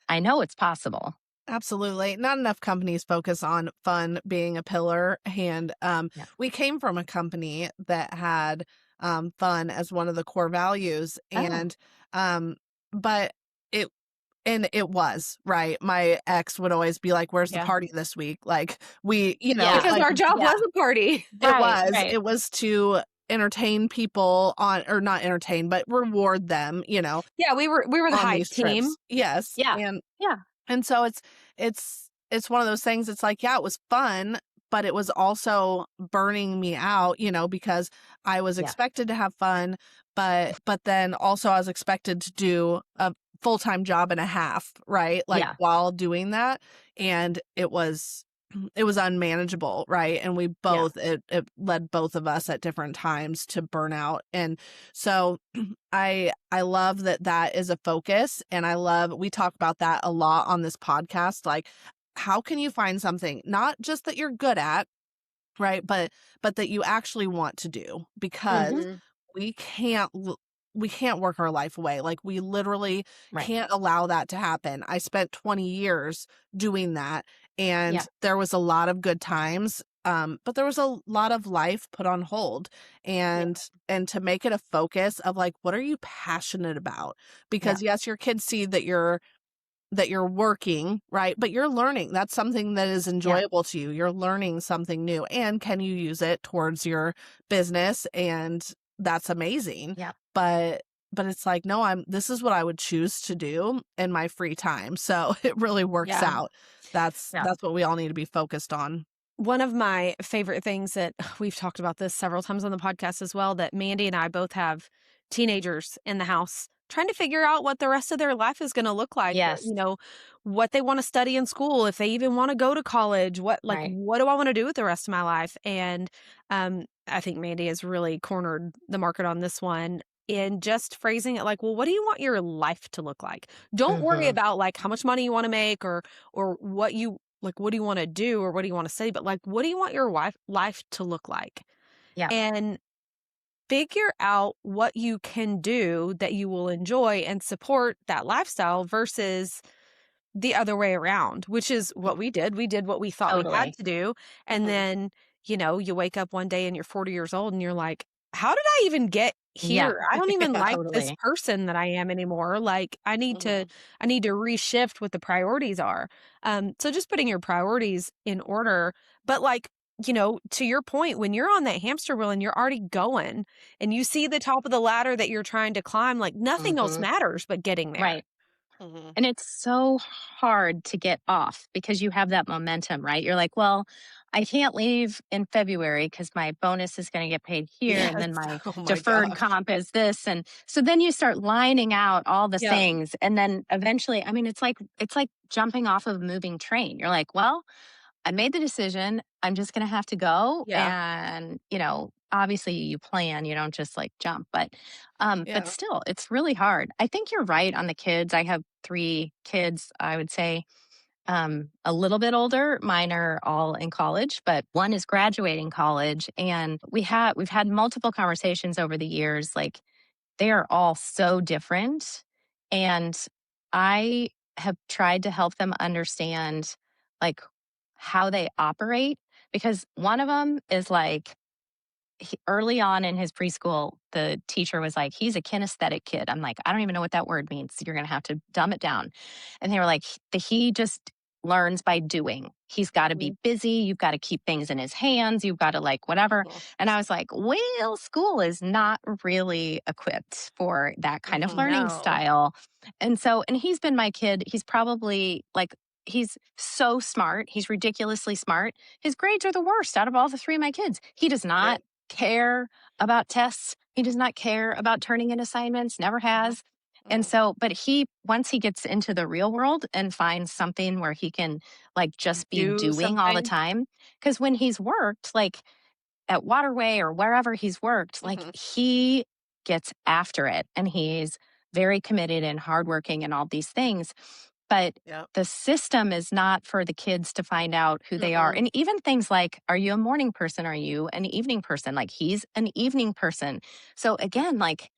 Speaker 3: I know it's possible.
Speaker 2: Absolutely. Not enough companies focus on fun being a pillar. And
Speaker 3: Yeah.
Speaker 2: we came from a company that had fun as one of the core values.
Speaker 3: Oh,
Speaker 2: And, but it And it was, right? My ex would always be like, "Where's the
Speaker 3: Yeah.
Speaker 2: party this week?" Like, we,
Speaker 3: Yeah.
Speaker 1: Because
Speaker 2: like,
Speaker 1: our job
Speaker 3: Yeah.
Speaker 1: was a party.
Speaker 3: Right. Right.
Speaker 2: it was to entertain people on, or not entertain, but reward them,
Speaker 1: Yeah, we were the
Speaker 2: on
Speaker 1: hype
Speaker 2: these
Speaker 1: team.
Speaker 2: trips. Yes.
Speaker 3: Yeah. Yeah.
Speaker 2: And so it's one of those things. It's like, yeah, it was fun, but it was also burning me out, because I was
Speaker 3: Yeah.
Speaker 2: expected to have fun, but then also I was expected to do a full-time job and a half, right? Like
Speaker 3: Yeah.
Speaker 2: while doing that. And it was unmanageable, right? And we
Speaker 3: Yeah.
Speaker 2: both, it led both of us at different times to burnout. And so I love that that is a focus, and we talk about that a lot on this podcast. Like, how can you find something not just that you're good at, right? But that you actually want to do, because
Speaker 3: Mhm.
Speaker 1: Mhm.
Speaker 2: we can't we can't work our life away. Like, we literally
Speaker 3: Right.
Speaker 2: can't allow that to happen. I spent 20 years doing that, and
Speaker 3: Yeah.
Speaker 2: there was a lot of good times, but there was a lot of life put on hold.
Speaker 3: Yeah.
Speaker 2: And to make it a focus of like, what are you passionate about?
Speaker 3: Yeah.
Speaker 2: Because yes, your kids see that you're working, right? But you're learning. That's something that is
Speaker 3: Yeah.
Speaker 2: enjoyable to you. You're learning something new. And can you use it towards your business? And that's amazing.
Speaker 3: Yeah.
Speaker 2: But it's like, no, this is what I would choose to do in my free time. So it really works
Speaker 1: Yeah.
Speaker 2: out. That's
Speaker 3: Yeah.
Speaker 2: that's what we all need to be focused on.
Speaker 1: One of my favorite things that we've talked about this several times on the podcast as well, that Mandy and I both have teenagers in the house trying to figure out what the rest of their life is going to look like,
Speaker 3: Yes.
Speaker 1: what they want to study in school, if they even want to go to college,
Speaker 3: Right.
Speaker 1: what do I want to do with the rest of my life? And I think Mandy has really cornered the market on this one in just phrasing it like, well, what do you want your life to look like? Don't worry
Speaker 3: Mhm.
Speaker 1: about like how much money you want to make, or what you like, what do you want to do, or what do you want to say? But like, what do you want your life to look like?
Speaker 3: Yeah.
Speaker 1: And figure out what you can do that you will enjoy and support that lifestyle versus the other way around, which is what we did. We did what we thought we had
Speaker 3: Totally.
Speaker 1: to do. And
Speaker 2: Mhm.
Speaker 1: then, you wake up one day and you're 40 years old and you're like, how did I even get
Speaker 3: Yeah.
Speaker 1: here? I don't even
Speaker 2: Yeah.
Speaker 1: like this
Speaker 3: Totally.
Speaker 1: person that I am anymore. Like
Speaker 2: Mhm.
Speaker 1: I need to reshift what the priorities are. So just putting your priorities in order, but like, to your point, when you're on that hamster wheel and you're already going and you see the top of the ladder that you're trying to climb, like nothing else
Speaker 3: Mhm.
Speaker 1: matters but getting there.
Speaker 3: Right.
Speaker 2: Mhm.
Speaker 3: And it's so hard to get off because you have that momentum, right? You're like, well, I can't leave in February because my bonus is going to get paid here. And
Speaker 2: Yes.
Speaker 3: then my
Speaker 2: Oh my
Speaker 3: deferred
Speaker 2: gosh.
Speaker 3: comp is this. And so then you start lining out all the
Speaker 1: Yeah.
Speaker 3: things. And then eventually, I mean, it's like jumping off of a moving train. You're like, well, I made the decision. I'm just going to have to go.
Speaker 1: Yeah.
Speaker 3: And, obviously you plan, you don't just like jump, but
Speaker 2: Yeah.
Speaker 3: still it's really hard. I think you're right on the kids. I have 3 kids, I would say, a little bit older. Mine are all in college, but one is graduating college. And we've had multiple conversations over the years. Like, they are all so different. And I have tried to help them understand like how they operate, because one of them is like, early on in his preschool, the teacher was like, he's a kinesthetic kid. I'm like, I don't even know what that word means. You're going to have to dumb it down. And they were like, he just learns by doing. He's got to be
Speaker 1: Mhm.
Speaker 3: busy. You've got to keep things in his hands. You've got to like whatever.
Speaker 2: Mhm.
Speaker 3: And I was like, well, school is not really equipped for that kind of
Speaker 2: Mhm.
Speaker 3: learning
Speaker 1: No.
Speaker 3: style. And he's been my kid. He's probably like, he's so smart. He's ridiculously smart. His grades are the worst out of all the 3 of my kids. He does
Speaker 2: Yep.
Speaker 3: not care about tests. He does not care about turning in assignments, never
Speaker 2: Mhm.
Speaker 3: has. And
Speaker 2: Mhm.
Speaker 3: so, but once he gets into the real world and finds something where he can like just be
Speaker 1: Do
Speaker 3: doing all the
Speaker 1: something.
Speaker 3: time, because when he's worked, like at Waterway or wherever he's worked, like
Speaker 2: Mhm.
Speaker 3: he gets after it and he's very committed and hardworking and all these things. But
Speaker 2: Yep.
Speaker 3: the system is not for the kids to find out who they are.
Speaker 2: Mm-mm.
Speaker 3: And even things like, are you a morning person? Are you an evening person? Like, he's an evening person. So again, like,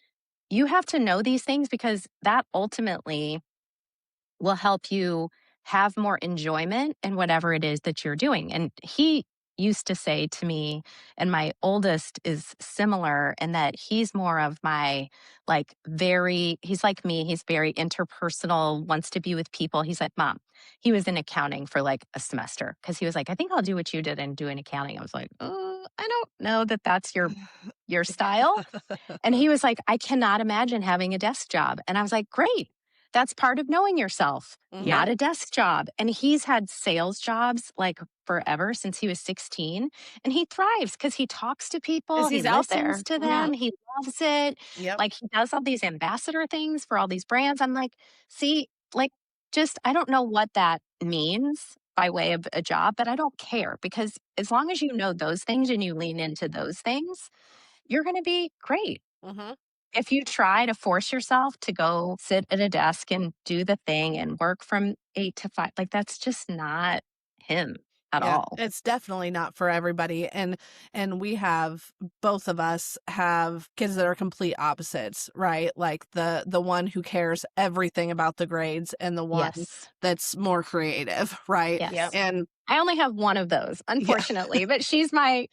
Speaker 3: you have to know these things because that ultimately will help you have more enjoyment in whatever it is that you're doing. And used to say to me, and my oldest is similar in that he's more of my, like, he's like me, he's very interpersonal, wants to be with people. He's like, Mom, he was in accounting for like a semester because he was like, I think I'll do what you did and do in accounting. I was like, I don't know that that's your style. And he was like, I cannot imagine having a desk job. And I was like, great. That's part of knowing yourself,
Speaker 1: Yeah.
Speaker 3: not a desk job. And he's had sales jobs like forever since he was 16. And he thrives because he talks to people,
Speaker 1: 'Cause
Speaker 3: he
Speaker 1: he's out
Speaker 3: listens
Speaker 1: there.
Speaker 3: to
Speaker 1: Yeah.
Speaker 3: them, he loves it.
Speaker 2: Yep.
Speaker 3: Like he does all these ambassador things for all these brands. I'm like, see, like, just, I don't know what that means by way of a job, but I don't care because as long as you know those things and you lean into those things, you're going to be great.
Speaker 2: Mhm.
Speaker 3: If you try to force yourself to go sit at a desk and do the thing and work from 8 to 5, like that's just not him at
Speaker 2: Yeah,
Speaker 3: all.
Speaker 2: it's definitely not for everybody. And we have, both of us have kids that are complete opposites, right? Like the one who cares everything about the grades and the one
Speaker 3: Yes.
Speaker 2: that's more creative, right?
Speaker 3: Yes.
Speaker 2: And
Speaker 3: I only have one of those,
Speaker 2: yeah,
Speaker 3: unfortunately, but she's my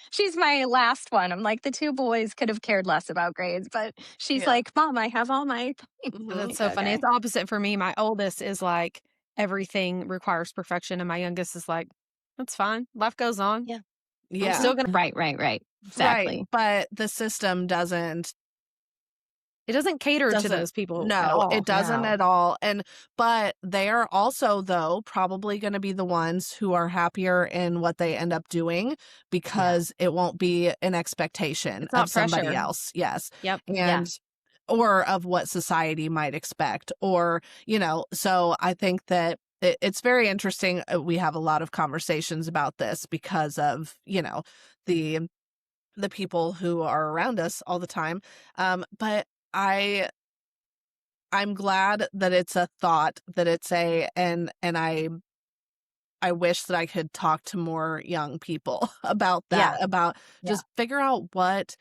Speaker 3: last one. I'm like, the two boys could have cared less about grades, but she's
Speaker 2: yeah.
Speaker 3: like, Mom, I have all my things. I'm
Speaker 2: Mhm.
Speaker 1: That's
Speaker 3: like,
Speaker 1: so funny.
Speaker 3: okay.
Speaker 1: It's opposite for me. My oldest is like, everything requires perfection, and my youngest is like, "That's fine. Life goes on.
Speaker 3: Yeah.
Speaker 1: I'm
Speaker 2: Yeah.
Speaker 1: still gonna."
Speaker 3: Right.
Speaker 2: Right.
Speaker 3: Exactly.
Speaker 2: But the system
Speaker 1: It doesn't cater to
Speaker 2: doesn't
Speaker 1: those people at
Speaker 2: no, it
Speaker 1: all.
Speaker 2: doesn't
Speaker 3: No.
Speaker 2: at all. And but they are also, though, probably going to be the ones who are happier in what they end up doing
Speaker 3: Yeah.
Speaker 2: because it won't be an expectation
Speaker 1: It's
Speaker 2: of
Speaker 1: not
Speaker 2: somebody
Speaker 1: pressure.
Speaker 2: else. Yes.
Speaker 1: Yep.
Speaker 3: Yeah.
Speaker 2: And or of what society might expect, or so I think that it's very interesting. We have a lot of conversations about this because of the the people who are around us all the time. But I I'm glad that it's a thought, that it's a and I wish that I could talk to more young people about that,
Speaker 3: Yeah.
Speaker 2: about
Speaker 3: Yeah.
Speaker 2: just figure out what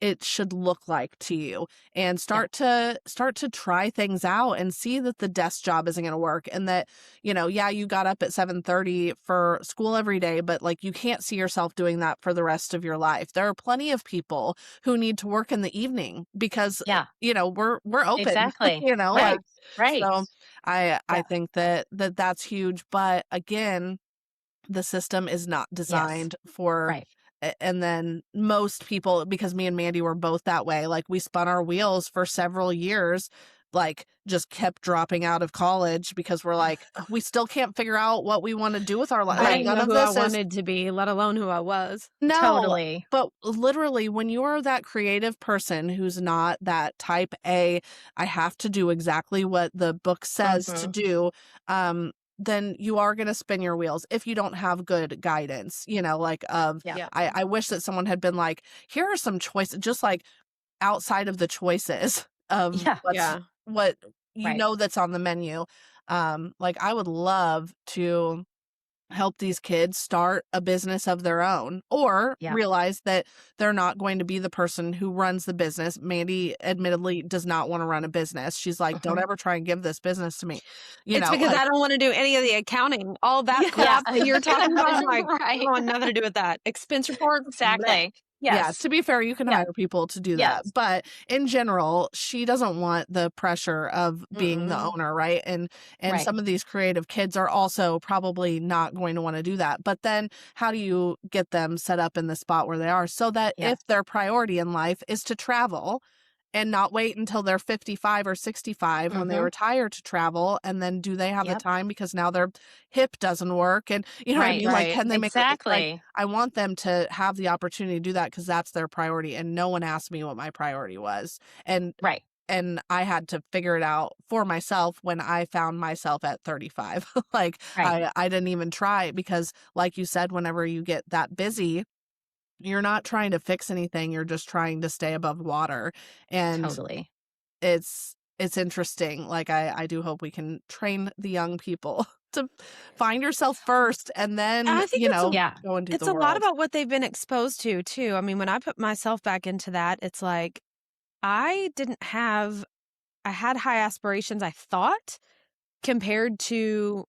Speaker 2: it should look like to you, and
Speaker 3: Yeah.
Speaker 2: start to try things out and see that the desk job isn't going to work, and that yeah, you got up at 7:30 for school every day, but like you can't see yourself doing that for the rest of your life. There are plenty of people who need to work in the evening because
Speaker 3: Yeah.
Speaker 2: we're open,
Speaker 3: Exactly.
Speaker 1: Yeah.
Speaker 2: like,
Speaker 3: Right. Right.
Speaker 2: so I
Speaker 3: Yeah.
Speaker 2: think that's huge. But again, the system is not
Speaker 3: Yes.
Speaker 2: designed for
Speaker 3: Right.
Speaker 2: and then most people, because me and Mandy were both that way, like we spun our wheels for several years, like just kept dropping out of college because we're like, we still can't figure out what we want to do with our life.
Speaker 1: I
Speaker 2: Like
Speaker 1: didn't
Speaker 3: Right.
Speaker 2: none
Speaker 1: know
Speaker 2: of
Speaker 1: who I
Speaker 2: this is
Speaker 1: wanted to be, let alone who I was.
Speaker 2: no,
Speaker 3: Totally.
Speaker 2: but literally, when you're that creative person who's not that type A, I have to do exactly what the book says to
Speaker 3: Mhm.
Speaker 2: do, then you are going to spin your wheels if you don't have good guidance, like
Speaker 3: Yeah.
Speaker 1: Yeah.
Speaker 2: I wish that someone had been like, here are some choices, just like outside of the choices of
Speaker 3: Yeah.
Speaker 2: what's
Speaker 1: Yeah.
Speaker 2: what
Speaker 3: Right.
Speaker 2: that's on the menu. Like I would love to help these kids start a business of their own, or
Speaker 3: Yeah.
Speaker 2: realize that they're not going to be the person who runs the business. Mandy admittedly does not want to run a business. She's like, don't
Speaker 3: Mhm.
Speaker 2: ever try and give this business to me.
Speaker 1: It's because
Speaker 2: Like
Speaker 1: I don't wanna do any of the accounting. All that
Speaker 2: yes.
Speaker 3: Yeah.
Speaker 1: crap that you're talking about, I'm like, I
Speaker 3: Right.
Speaker 1: want nothing to do with that. Expense reports, bleh.
Speaker 3: Exactly.
Speaker 2: Yeah,
Speaker 3: Yes.
Speaker 2: to be fair, you can
Speaker 3: Yeah.
Speaker 2: hire people to do that.
Speaker 3: Yes.
Speaker 2: But in general, she doesn't want the pressure of being the
Speaker 1: Mm-mm.
Speaker 2: owner, right? And
Speaker 3: Right.
Speaker 2: some of these creative kids are also probably not going to want to do that. But then how do you get them set up in the spot where they are so that
Speaker 3: Yeah.
Speaker 2: if their priority in life is to travel and not wait until they're 55 or 65 when they
Speaker 3: Mhm.
Speaker 2: retire to travel, and then do they have the
Speaker 3: Yep.
Speaker 2: time because now their hip doesn't work, and you know what I
Speaker 3: Right.
Speaker 2: mean, like
Speaker 1: Right.
Speaker 2: can they make it's like
Speaker 3: Exactly.
Speaker 2: I want them to have the opportunity to do that because that's their priority, and no one asked me what my priority was, and
Speaker 3: Right.
Speaker 2: I had to figure it out for myself when I found myself at 35. Like
Speaker 3: Right.
Speaker 2: I didn't even try, because like you said, whenever you get that busy, you're not trying to fix anything, you're just trying to stay above water. And
Speaker 3: Totally.
Speaker 2: it's interesting. Like I do hope we can train the young people to find yourself first, and
Speaker 1: And
Speaker 2: then,
Speaker 1: I think it's a
Speaker 3: Yeah.
Speaker 2: go into
Speaker 1: it's
Speaker 2: the
Speaker 1: a lot
Speaker 2: world.
Speaker 1: about what they've been exposed to too. I mean, when I put myself back into that, it's like I didn't have I had high aspirations, I thought, compared to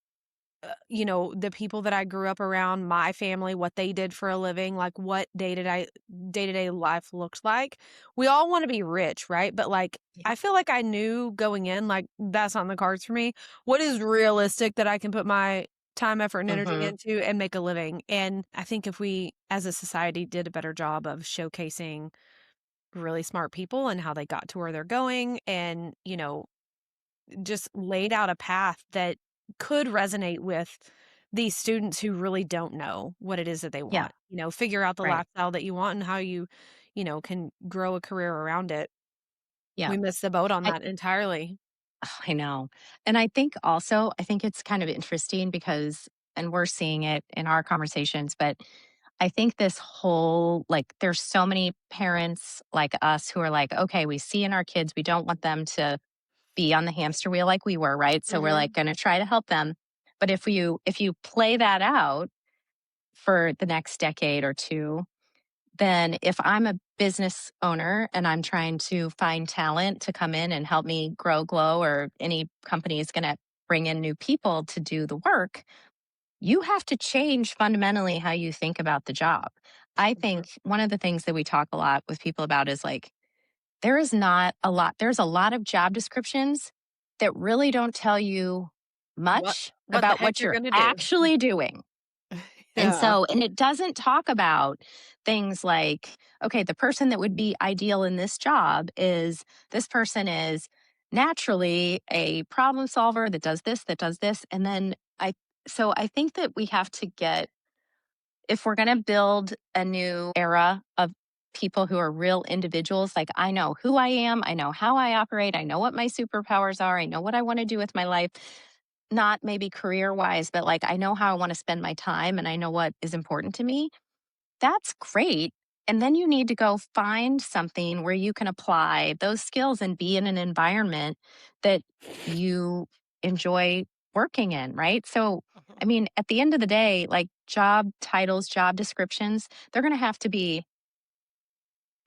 Speaker 1: the people that I grew up around, my family, what they did for a living, like what day-to-day life looked like. We all want to be rich, right? But like
Speaker 3: Yeah.
Speaker 1: I feel like I knew going in, like that's not in the cards for me. What is realistic that I can put my time, effort, and energy
Speaker 3: Hmm.
Speaker 1: into and make a living? And I think if we as a society did a better job of showcasing really smart people and how they got to where they're going and, just laid out a path that could resonate with these students who really don't know what it is that they
Speaker 3: Yeah.
Speaker 1: want. Figure out the
Speaker 3: Right.
Speaker 1: lifestyle that you want and how you, can grow a career around it.
Speaker 3: Yeah.
Speaker 1: We missed the boat on
Speaker 3: I,
Speaker 1: that entirely.
Speaker 3: I know. And I think it's kind of interesting because, and we're seeing it in our conversations, but I think this whole, like, there's so many parents like us who are like, okay, we see in our kids, we don't want them to be on the hamster wheel like we were, right? So we're like
Speaker 1: Mhm.
Speaker 3: going to try to help them. But if you play that out for the next decade or two, then if I'm a business owner and I'm trying to find talent to come in and help me grow, glow, or any company is going to bring in new people to do the work, you have to change fundamentally how you think about the job. I
Speaker 1: Mhm.
Speaker 3: think one of the things that we talk a lot with people about is like, there is not a lot, there's a lot of job descriptions that really don't tell you
Speaker 1: What
Speaker 3: much
Speaker 1: what the
Speaker 3: about
Speaker 1: heck
Speaker 3: what
Speaker 1: you're
Speaker 3: you're
Speaker 1: gonna do?
Speaker 3: actually doing. And
Speaker 2: Yeah.
Speaker 3: so, and it doesn't talk about things like, okay, the person that would be ideal in this job is this person is naturally a problem solver that does this, that does this. And then so I think that we have to get, if we're going to build a new era of people who are real individuals, like I know who I am, I know how I operate, I know what my superpowers are, I know what I want to do with my life, not maybe career wise, but like I know how I want to spend my time and I know what is important to me. That's great. And then you need to go find something where you can apply those skills and be in an environment that you enjoy working in, right? So, I
Speaker 2: Mhm.
Speaker 3: mean, at the end of the day, like job titles, job descriptions, they're going to have to be,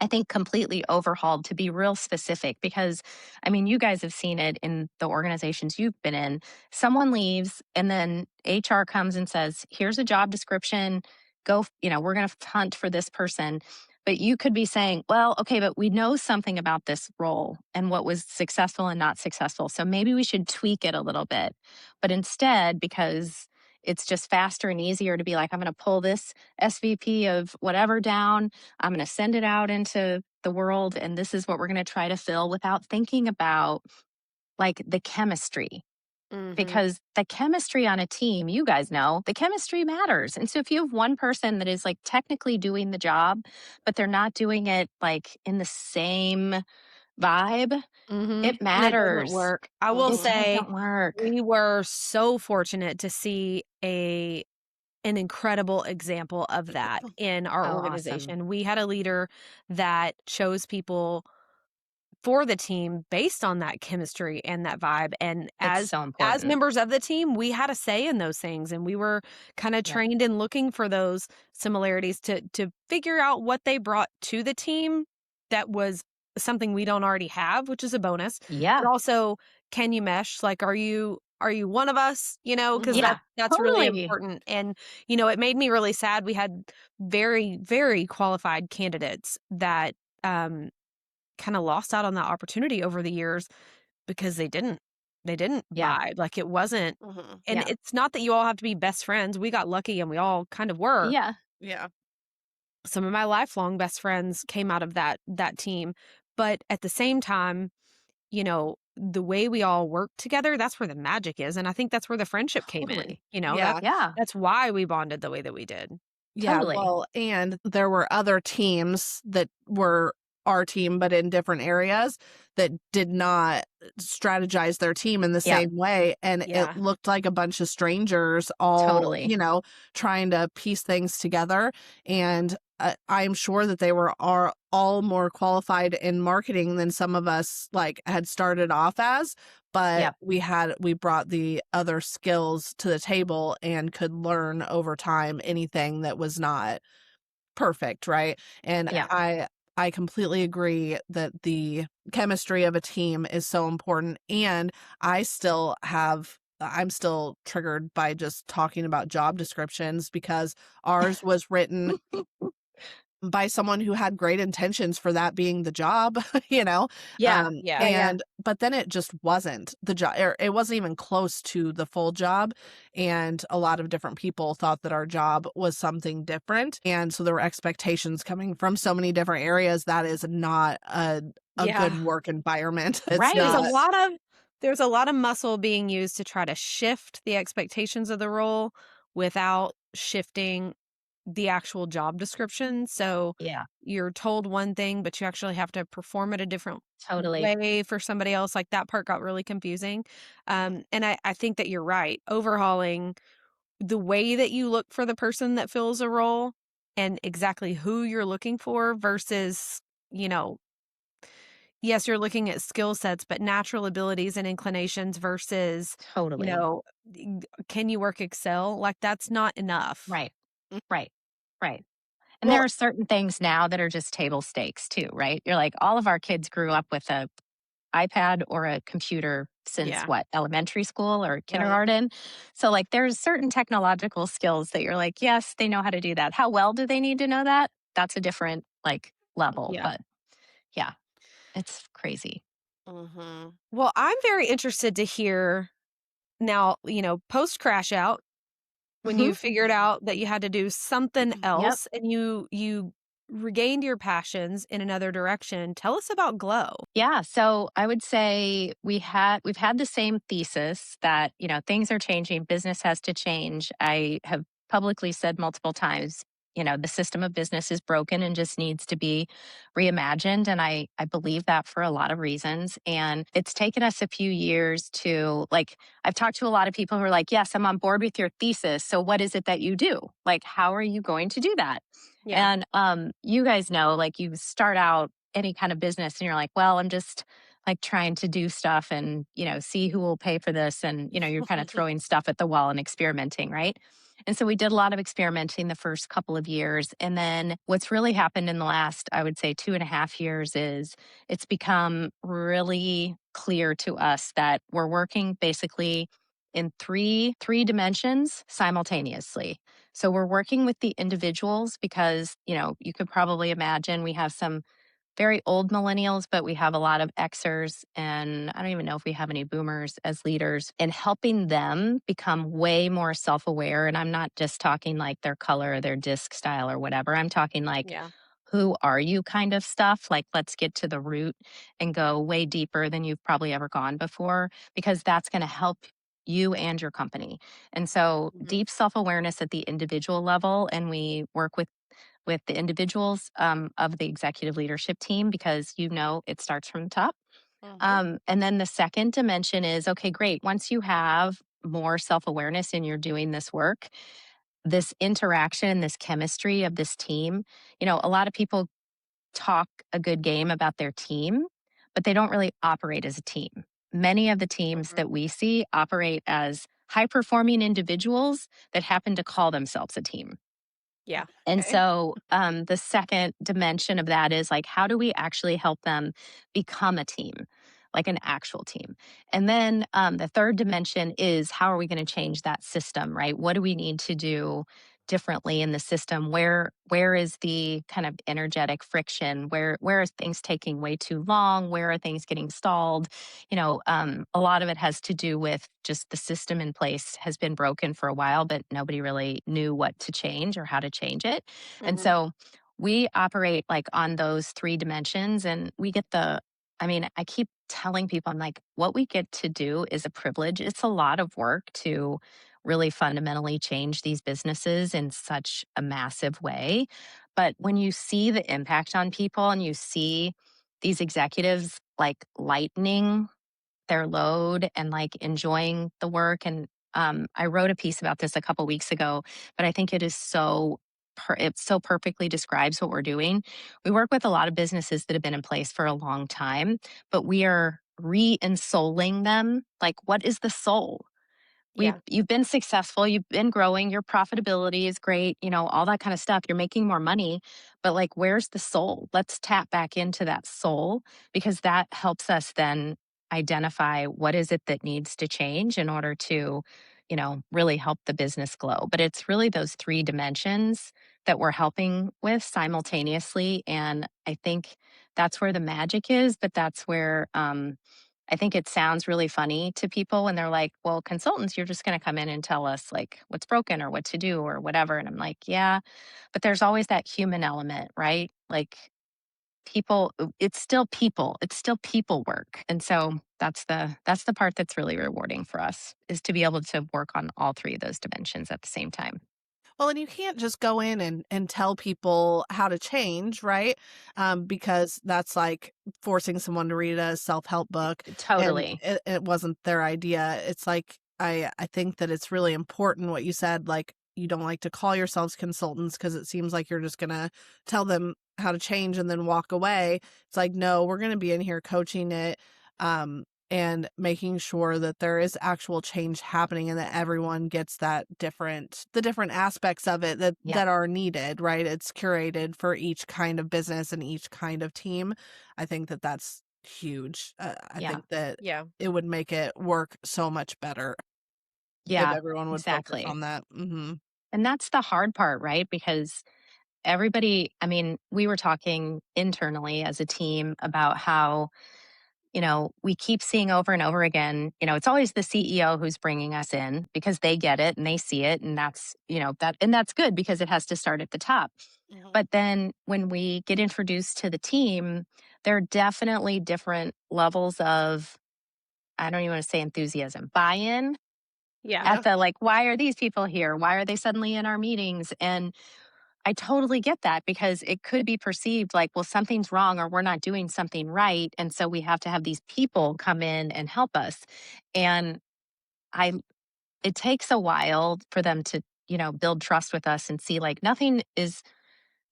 Speaker 3: I think, completely overhauled to be real specific because, I mean, you guys have seen it in the organizations you've been in. Someone leaves and then HR comes and says, here's a job description. Go, we're going to hunt for this person. But you could be saying, well, okay, but we know something about this role and what was successful and not successful. So maybe we should tweak it a little bit. But instead, because it's just faster and easier to be like, I'm going to pull this SVP of whatever down, I'm going to send it out into the world and this is what we're going to try to fill without thinking about like the chemistry.
Speaker 1: Mhm.
Speaker 3: Because the chemistry on a team, you guys know, the chemistry matters. And so if you have one person that is like technically doing the job, but they're not doing it like in the same vibe,
Speaker 1: Mhm.
Speaker 3: it
Speaker 1: And it doesn't
Speaker 3: matters.
Speaker 1: work. I will
Speaker 3: It
Speaker 2: Mhm.
Speaker 1: say
Speaker 3: doesn't work.
Speaker 1: we were so fortunate to see an incredible example of that in our
Speaker 3: Oh, awesome.
Speaker 1: organization. We had a leader that chose people for the team based on that chemistry and that vibe, and
Speaker 3: It's
Speaker 1: as
Speaker 3: so
Speaker 1: as
Speaker 3: important.
Speaker 1: members of the team, we had a say in those things, and we were kinda
Speaker 3: Yep.
Speaker 1: trained in looking for those similarities to figure out what they brought to the team that was something we don't already have, which is a bonus, but
Speaker 3: Yeah.
Speaker 1: also, can you mesh? Like, are you one of us? Because
Speaker 2: Mhm.
Speaker 1: that's really
Speaker 3: Totally.
Speaker 1: important, and, it made me really sad. We had very, very qualified candidates that, um kinda lost out on that opportunity over the years because they didn't
Speaker 3: Yeah.
Speaker 1: vibe, like, it wasn't
Speaker 2: Mhm.
Speaker 1: and
Speaker 3: Yeah.
Speaker 1: it's not that you all have to be best friends, we got lucky and we all kind of were.
Speaker 3: Yeah.
Speaker 2: Yeah.
Speaker 1: Some of my lifelong best friends came out of that team, but at the same time, the way we all work together, that's where the magic is, and I think that's where the friendship came in,
Speaker 3: Totally.
Speaker 2: Yeah.
Speaker 3: Yeah.
Speaker 1: that's why we bonded the way that we did.
Speaker 2: Yeah,
Speaker 3: Totally.
Speaker 2: well, and there were other teams that were our team, but in different areas that did not strategize their team in the
Speaker 3: Yep.
Speaker 2: same way. And it
Speaker 1: Yeah.
Speaker 2: looked like a bunch of strangers all,
Speaker 3: Totally.
Speaker 2: trying to piece things together. And I'm sure that they were all more qualified in marketing than some of us like had started off as, but
Speaker 3: Yep.
Speaker 2: we brought the other skills to the table and could learn over time anything that was not perfect, right? And
Speaker 3: Yeah.
Speaker 2: I completely agree that the chemistry of a team is so important, and I still have I'm still triggered by just talking about job descriptions because ours was written by someone who had great intentions for that being the job, you know?
Speaker 1: Yeah, yeah.
Speaker 3: Yeah.
Speaker 2: But then it just wasn't the job, or it wasn't even close to the full job. And a lot of different people thought that our job was something different. And so there were expectations coming from so many different areas. That is not a good
Speaker 1: Yeah.
Speaker 2: work environment. It's
Speaker 3: Right.
Speaker 2: not.
Speaker 1: There's a lot of muscle being used to try to shift the expectations of the role without shifting the actual job description. So
Speaker 3: Yeah.
Speaker 1: you're told one thing, but you actually have to perform it a different
Speaker 3: Totally.
Speaker 1: way for somebody else. Like that part got really confusing. And I think that you're right. Overhauling the way that you look for the person that fills a role and exactly who you're looking for versus, you know, yes, you're looking at skill sets, but natural abilities and inclinations versus, you
Speaker 3: Totally.
Speaker 1: know, can you work Excel? Like that's not enough.
Speaker 3: Right. Right. Right. And there
Speaker 2: Well,
Speaker 3: are certain things now that are just table stakes too, right? You're like, all of our kids grew up with a iPad or a computer since
Speaker 1: Yeah.
Speaker 3: what, elementary school or
Speaker 2: right.
Speaker 3: kindergarten? So, like, there's certain technological skills that you're like, yes, they know how to do that. How well do they need to know that? That's a different, like, level.
Speaker 1: Yeah.
Speaker 3: But yeah, it's crazy.
Speaker 2: Hmm.
Speaker 1: Well, I'm very interested to hear now, post crash out when
Speaker 3: Hmm.
Speaker 1: you figured out that you had to do something
Speaker 3: Yep.
Speaker 1: else and you regained your passions in another direction. Tell us about Glow.
Speaker 3: Yeah, so I would say we've had the same thesis that, things are changing, business has to change. I have publicly said multiple times, the system of business is broken and just needs to be reimagined, and I believe that for a lot of reasons. And it's taken us a few years to, like, I've talked to a lot of people who are like, "Yes, I'm on board with your thesis. So what is it that you do? Like, how are you going to do that?"
Speaker 1: Yeah.
Speaker 3: And you guys know, like, you start out any kind of business and you're like, well, I'm just like trying to do stuff and, see who will pay for this. And, you're kind of throwing stuff at the wall and experimenting, right? And so we did a lot of experimenting the first couple of years. And then what's really happened in the last, I would say, 2.5 years is it's become really clear to us that we're working basically in three dimensions simultaneously. So we're working with the individuals because, you could probably imagine we have some very old millennials, but we have a lot of Xers, and I don't even know if we have any boomers as leaders, and helping them become way more self aware. And I'm not just talking like their color or their disc style or whatever. I'm talking like,
Speaker 1: Yeah.
Speaker 3: who are you kind of stuff? Like, let's get to the root and go way deeper than you've probably ever gone before, because that's going to help you and your company. And so,
Speaker 2: Hmm.
Speaker 3: deep self awareness at the individual level, and we work with the individuals of the executive leadership team because it starts from the top.
Speaker 2: Hmm.
Speaker 3: And then the second dimension is, okay, great. Once you have more self awareness and you're doing this work, this interaction, this chemistry of this team, a lot of people talk a good game about their team, but they don't really operate as a team. Many of the teams
Speaker 2: Hmm.
Speaker 3: that we see operate as high performing individuals that happen to call themselves a team.
Speaker 1: Yeah.
Speaker 3: And
Speaker 1: Okay.
Speaker 3: so the second dimension of that is like, how do we actually help them become a team, like an actual team? And then the third dimension is, how are we going to change that system, right? What do we need to do differently in the system? Where is the kind of energetic friction? Where are things taking way too long? Where are things getting stalled? A lot of it has to do with just the system in place has been broken for a while, but nobody really knew what to change or how to change it. And
Speaker 1: Hmm.
Speaker 3: so we operate like on those three dimensions, and we get I mean, I keep telling people, I'm like, what we get to do is a privilege. It's a lot of work to really fundamentally change these businesses in such a massive way. But when you see the impact on people and you see these executives like lightening their load and like enjoying the work. And I wrote a piece about this a couple weeks ago, but I think it is it so perfectly describes what we're doing. We work with a lot of businesses that have been in place for a long time, but we are re-ensoling them. Like, what is the soul?
Speaker 1: Yeah.
Speaker 3: You've been successful, you've been growing, your profitability is great, all that kind of stuff. You're making more money, but like, where's the soul? Let's tap back into that soul, because that helps us then identify what is it that needs to change in order to, really help the business glow. But it's really those three dimensions that we're helping with simultaneously. And I think that's where the magic is, but that's where I think it sounds really funny to people when they're like, well, consultants, you're just going to come in and tell us like what's broken or what to do or whatever. And I'm like, yeah, but there's always that human element, right? Like people, it's still people work. And so that's the part that's really rewarding for us is to be able to work on all three of those dimensions at the same time.
Speaker 2: Well, and you can't just go in and tell people how to change, right? Because that's like forcing someone to read a self-help book and
Speaker 3: Totally.
Speaker 2: it wasn't their idea. It's like I think that it's really important what you said, like you don't like to call yourselves consultants because it seems like you're just gonna tell them how to change and then walk away. It's like, no, we're gonna be in here coaching it. And making sure that there is actual change happening and that everyone gets the different aspects of it that
Speaker 3: Yeah.
Speaker 2: that are needed, right? It's curated for each kind of business and each kind of team. I think that that's huge. I
Speaker 3: Yeah.
Speaker 2: think that
Speaker 1: Yeah.
Speaker 2: it would make it work so much better if
Speaker 3: Yeah.
Speaker 2: everyone would focus
Speaker 3: Exactly.
Speaker 2: on that. Mhm.
Speaker 3: And that's the hard part, right? Because everybody, I mean, we were talking internally as a team about how we keep seeing over and over again, it's always the CEO who's bringing us in because they get it and they see it. And that's good because it has to start at the top.
Speaker 2: Mhm.
Speaker 3: But then when we get introduced to the team, there are definitely different levels of, I don't even want to say enthusiasm, buy in
Speaker 1: Yeah.
Speaker 3: at
Speaker 2: Yeah.
Speaker 3: the like, why are these people here? Why are they suddenly in our meetings? And I totally get that because it could be perceived like, well, something's wrong or we're not doing something right. And so we have to have these people come in and help us. And I, it takes a while for them to, build trust with us and see like nothing is,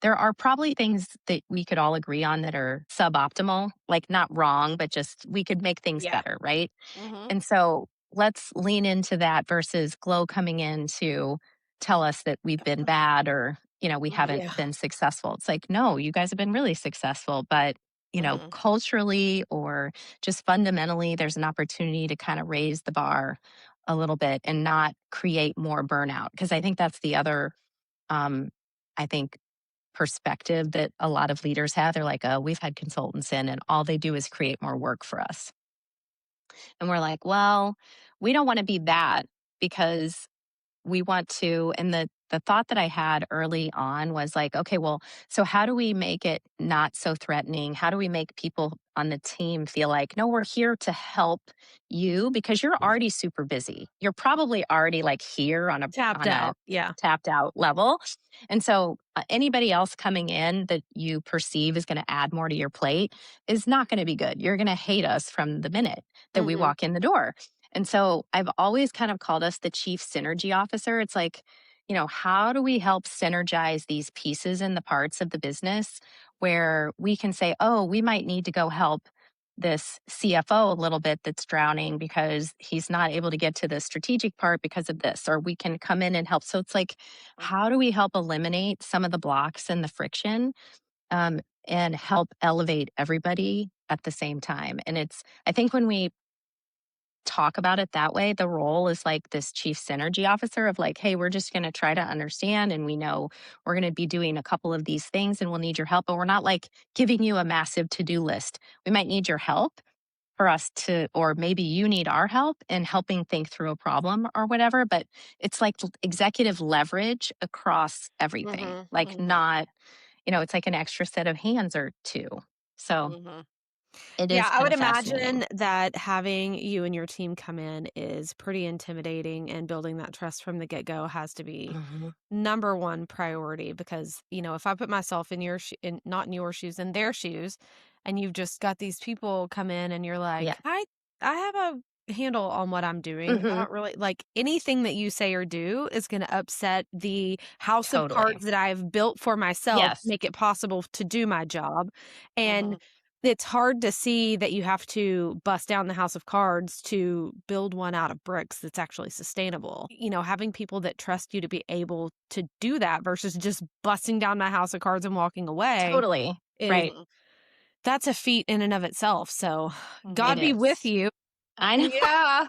Speaker 3: there are probably things that we could all agree on that are suboptimal, like not wrong, but just we could make things
Speaker 1: Yeah.
Speaker 3: better. Right.
Speaker 2: Mhm.
Speaker 3: And so let's lean into that versus Glow coming in to tell us that we've been bad or, we
Speaker 2: Mhm.
Speaker 3: haven't
Speaker 1: Yeah.
Speaker 3: been successful. It's like, no, you guys have been really successful. But,
Speaker 2: Mhm.
Speaker 3: culturally or just fundamentally, there's an opportunity to kind of raise the bar a little bit and not create more burnout. Because I think that's the other, um, I think, perspective that a lot of leaders have. They're like, oh, we've had consultants in and all they do is create more work for us. And we're like, well, we don't want to be that because we want to. And the thought that I had early on was like, okay, well, so how do we make it not so threatening? How do we make people on the team feel like, no, we're here to help you because you're already super busy. You're probably already like here on a
Speaker 1: Tapped
Speaker 3: on a
Speaker 1: out. Yeah.
Speaker 3: tapped out level. And so anybody else coming in that you perceive is going to add more to your plate is not going to be good. You're going to hate us from the minute that we
Speaker 1: Mhm.
Speaker 3: walk in the door. And so I've always kind of called us the chief synergy officer. It's like, how do we help synergize these pieces and the parts of the business where we can say, oh, we might need to go help this CFO a little bit that's drowning because he's not able to get to the strategic part because of this, or we can come in and help. So it's like, how do we help eliminate some of the blocks and the friction um, and help elevate everybody at the same time? And I think when we talk about it that way, the role is like this chief synergy officer of like, hey, we're just going to try to understand. And we know we're going to be doing a couple of these things and we'll need your help. But we're not like giving you a massive to do list. We might need your help for us to, or maybe you need our help in helping think through a problem or whatever. But it's like executive leverage across everything,
Speaker 2: Mhm.
Speaker 3: like
Speaker 2: Mhm.
Speaker 3: not, it's like an extra set of hands or two. So
Speaker 2: Mhm.
Speaker 3: it
Speaker 1: Yeah,
Speaker 3: is
Speaker 1: I
Speaker 3: kind
Speaker 1: would
Speaker 3: of fascinating.
Speaker 1: imagine that having you and your team come in is pretty intimidating, and building that trust from the get-go has to be
Speaker 3: Mhm.
Speaker 1: number one priority because, if I put myself in not in your shoes, in their shoes, and you've just got these people come in and you're
Speaker 3: Yeah.
Speaker 1: like, I have a handle on what I'm doing. I
Speaker 3: Hmm.
Speaker 1: don't really like anything that you say or do is going to upset the house of
Speaker 3: Totally.
Speaker 1: cards that I've built for myself,
Speaker 3: Yes,
Speaker 1: make it possible to do my job. And
Speaker 2: Mhm.
Speaker 1: it's hard to see that you have to bust down the house of cards to build one out of bricks that's actually sustainable. Having people that trust you to be able to do that versus just busting down my house of cards and walking away
Speaker 3: totally.
Speaker 1: is
Speaker 3: Right.
Speaker 2: Mhm.
Speaker 1: that's a feat in and of itself. So
Speaker 3: It
Speaker 1: God be with
Speaker 3: is.
Speaker 1: you.
Speaker 3: I know.
Speaker 2: Yeah.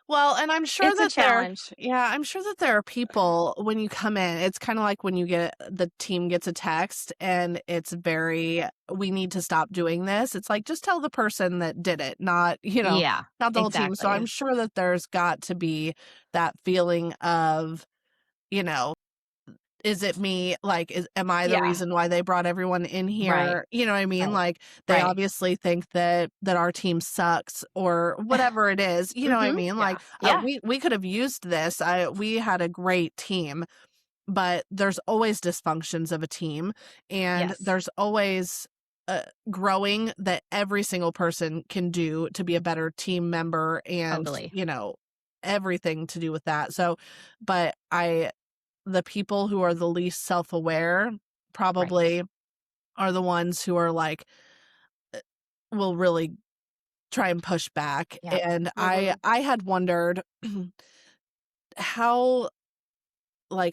Speaker 2: Well, and I'm sure
Speaker 3: It's a
Speaker 2: that there
Speaker 3: challenge.
Speaker 2: yeah, I'm sure that there are people when you come in, it's kinda like when you get the team gets a text and it's very, "We need to stop doing this." It's like, just tell the person that did it, not,
Speaker 3: Yeah,
Speaker 2: not the whole team. So
Speaker 3: exactly.
Speaker 2: I'm sure that there's got to be that feeling of, you know is it me? Like, am I the
Speaker 1: Yeah.
Speaker 2: reason why they brought everyone in
Speaker 3: Right,
Speaker 2: here? You know what I mean?
Speaker 3: right,
Speaker 2: Like, they
Speaker 3: right.
Speaker 2: obviously think that our team sucks or whatever it is. You know what I
Speaker 3: Mhm.
Speaker 2: mean?
Speaker 1: Yeah.
Speaker 2: Like,
Speaker 3: Yeah,
Speaker 2: we could have used this. We had a great team, but there's always dysfunctions of a team, and
Speaker 3: yes,
Speaker 2: there's always growing that every single person can do to be a better team member, and
Speaker 3: totally.
Speaker 2: everything to do with that. So, but the people who are the least self-aware
Speaker 3: Right.
Speaker 2: probably are the ones who are like, will really try and push back.
Speaker 3: Yep.
Speaker 2: And I
Speaker 1: Mhm.
Speaker 2: I had wondered how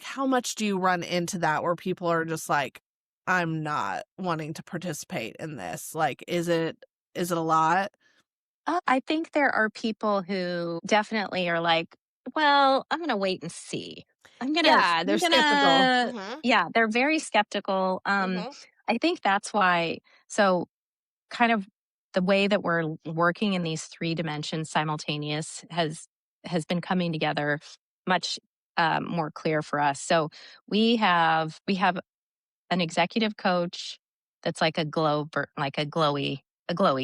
Speaker 2: how much do you run into that where people are just like, I'm not wanting to participate in this. Like, is it a lot?
Speaker 3: I think there are people who definitely are like, "Well, I'm gonna wait and see.
Speaker 1: Yeah, they're
Speaker 3: I'm
Speaker 1: skeptical.
Speaker 3: gonna"
Speaker 1: Mhm.
Speaker 3: Yeah, they're very skeptical.
Speaker 1: Mhm.
Speaker 3: I think that's why so kind of the way that we're working in these 3 dimensions simultaneous has been coming together much, more clear for us. So we have an executive coach that's like like a glowy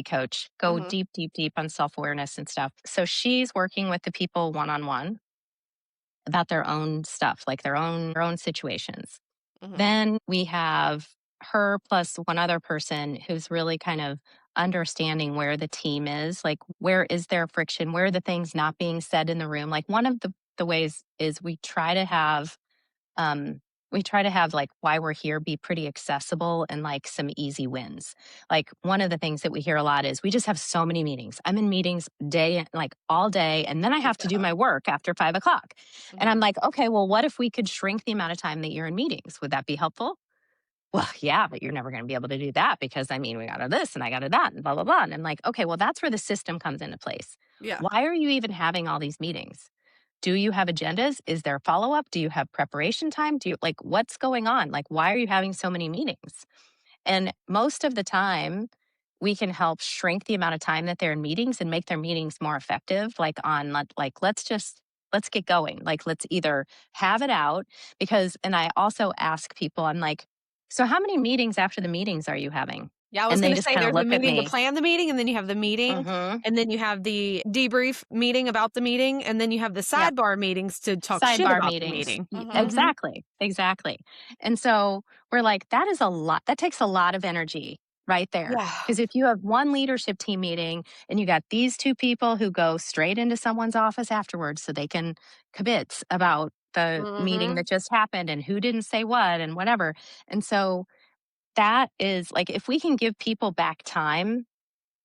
Speaker 3: coach, go
Speaker 1: Mhm.
Speaker 3: deep, deep, deep on self-awareness and stuff. So she's working with the people one-on-one about their own stuff, like their own situations.
Speaker 1: Mhm.
Speaker 3: Then we have her plus one other person who's really kind of understanding where the team is, like where is there friction, where are the things not being said in the room. Like one of the ways is um we try to have like why we're here be pretty accessible and like some easy wins. Like one of the things that we hear a lot is we just have so many meetings. I'm in meetings like all day, and then I have to do
Speaker 1: Yeah.
Speaker 3: my work after 5 o'clock. And
Speaker 1: Mhm.
Speaker 3: I'm like, okay, well, what if we could shrink the amount of time that you're in meetings? Would that be helpful? Well, yeah, but you're never going to be able to do that because I mean, we got to this and I got to that and blah, blah, blah. And I'm like, okay, well, that's where the system comes into place.
Speaker 2: Yeah.
Speaker 3: Why are you even having all these meetings? Do you have agendas? Is there follow up? Do you have preparation time? Do you like what's going on? Like, why are you having so many meetings? And most of the time, we can help shrink the amount of time that they're in meetings and make their meetings more effective. Let's get going. Like, let's either have it out because, and I also ask people, I'm like, so how many meetings after the meetings are you having?
Speaker 1: Yeah, I was
Speaker 3: And they
Speaker 1: gonna
Speaker 3: just
Speaker 1: say
Speaker 3: kind of
Speaker 1: there's the
Speaker 3: look at
Speaker 1: meeting to
Speaker 3: me.
Speaker 1: plan the meeting, and then you have the meeting,
Speaker 3: Mm-hmm.
Speaker 1: and then you have the debrief meeting about the meeting, and then you have the
Speaker 3: Yep.
Speaker 1: sidebar meetings to talk shit
Speaker 3: Sidebar
Speaker 1: about the
Speaker 3: meetings.
Speaker 1: meeting.
Speaker 2: Mhm.
Speaker 1: Mhm.
Speaker 3: Exactly, exactly. And so we're like, that is a lot. That takes a lot of energy right there.
Speaker 1: Yeah.
Speaker 3: Because if you have one leadership team meeting and you got these two people who go straight into someone's office afterwards so they can kibitz about the meeting
Speaker 1: Mhm.
Speaker 3: that just happened and who didn't say what and whatever. And so that is like, if we can give people back time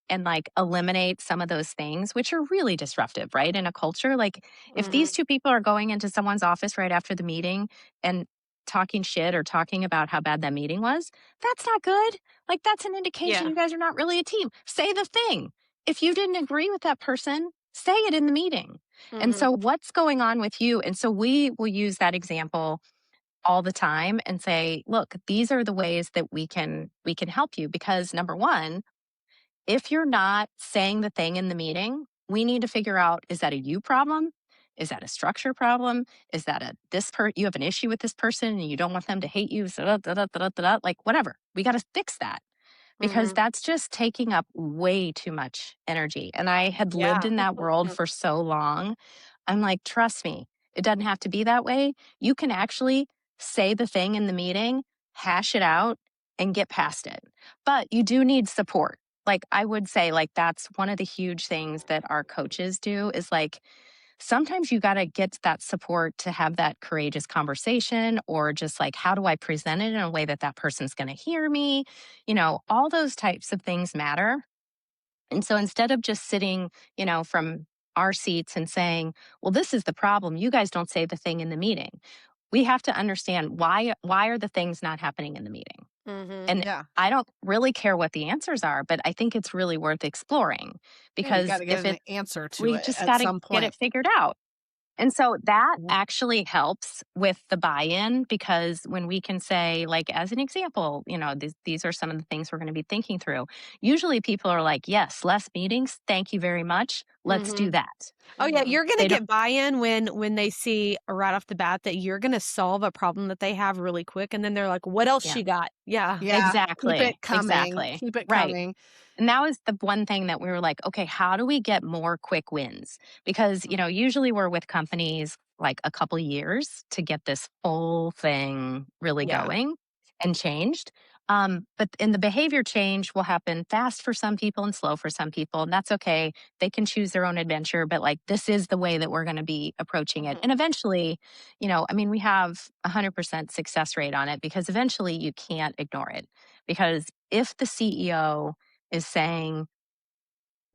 Speaker 3: and like eliminate some of those things which are really disruptive, right? In a culture, like if these
Speaker 1: Mhm.
Speaker 3: two people are going into someone's office right after the meeting and talking shit or talking about how bad that meeting was, that's not good. Like that's an indication
Speaker 1: Yeah.
Speaker 3: you guys are not really a team. Say the thing. If you didn't agree with that person, say it in the meeting. And
Speaker 1: Mhm.
Speaker 3: so what's going on with you? And so we will use that example all the time and say, look, these are the ways that we can help you because number one, if you're not saying the thing in the meeting, we need to figure out, is that a you problem? Is that a structure problem? Is that you have an issue with this person and you don't want them to hate you? So like whatever. We got to fix that because
Speaker 1: Mhm.
Speaker 3: that's just taking up way too much energy. And I had lived
Speaker 1: Yeah.
Speaker 3: in that world for so long. I'm like, trust me, it doesn't have to be that way. You can actually say the thing in the meeting, hash it out, and get past it. But you do need support. Like I would say, like that's one of the huge things that our coaches do is like sometimes you got to get that support to have that courageous conversation or just like how do I present it in a way that that person's going to hear me, all those types of things matter. And so instead of just sitting, from our seats and saying, well, this is the problem, you guys don't say the thing in the meeting, we have to understand why are the things not happening in the meeting.
Speaker 1: Mhm.
Speaker 3: And
Speaker 2: Yeah.
Speaker 3: I don't really care what the answers are, but I think it's really worth exploring
Speaker 2: Yeah, you
Speaker 3: because
Speaker 2: gotta get
Speaker 3: if
Speaker 2: an
Speaker 3: it
Speaker 2: answer to
Speaker 3: we
Speaker 2: it
Speaker 3: just
Speaker 2: at
Speaker 3: got to
Speaker 2: some
Speaker 3: get it
Speaker 2: point.
Speaker 3: figured out. And so that
Speaker 1: Mhm.
Speaker 3: actually helps with the buy-in because when we can say, like, as an example, these are some of the things we're going to be thinking through. Usually people are like, yes, less meetings. Thank you very much. Let's do
Speaker 1: Mhm.
Speaker 3: that.
Speaker 1: Oh, yeah,
Speaker 2: Mhm.
Speaker 1: you're gonna
Speaker 3: They don't,
Speaker 1: get buy-in when they see right off the bat that you're gonna solve a problem that they have really quick, and then they're like, "What else
Speaker 3: yeah,
Speaker 1: you got?" Yeah.
Speaker 2: Yeah, keep it
Speaker 3: exactly.
Speaker 2: coming,
Speaker 3: Exactly.
Speaker 2: keep it
Speaker 3: Right.
Speaker 2: coming.
Speaker 3: And that was the one thing that we were like, okay, how do we get more quick wins? Because, usually we're with companies like a couple years to get this whole thing really
Speaker 1: Yeah.
Speaker 3: going and changed. But in the behavior change will happen fast for some people and slow for some people. And that's okay. They can choose their own adventure, but like this is the way that we're going to be approaching it.
Speaker 1: Mhm.
Speaker 3: And eventually, we have 100% success rate on it because eventually you can't ignore it. Because if the CEO is saying,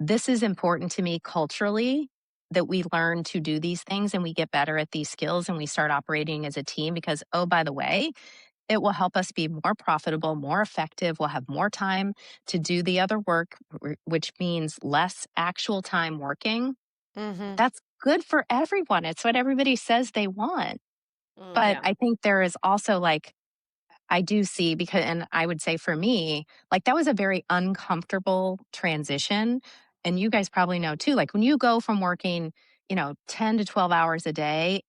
Speaker 3: this is important to me culturally that we learn to do these things and we get better at these skills and we start operating as a team because, oh, by the way, it will help us be more profitable, more effective. We'll have more time to do the other work, which means less actual time working.
Speaker 1: Mhm.
Speaker 3: That's good for everyone. It's what everybody says they want. But
Speaker 1: Yeah.
Speaker 3: I think there is also like I do see because, and I would say for me, like that was a very uncomfortable transition. And you guys probably know too, like when you go from working, 10 to 12 hours a day,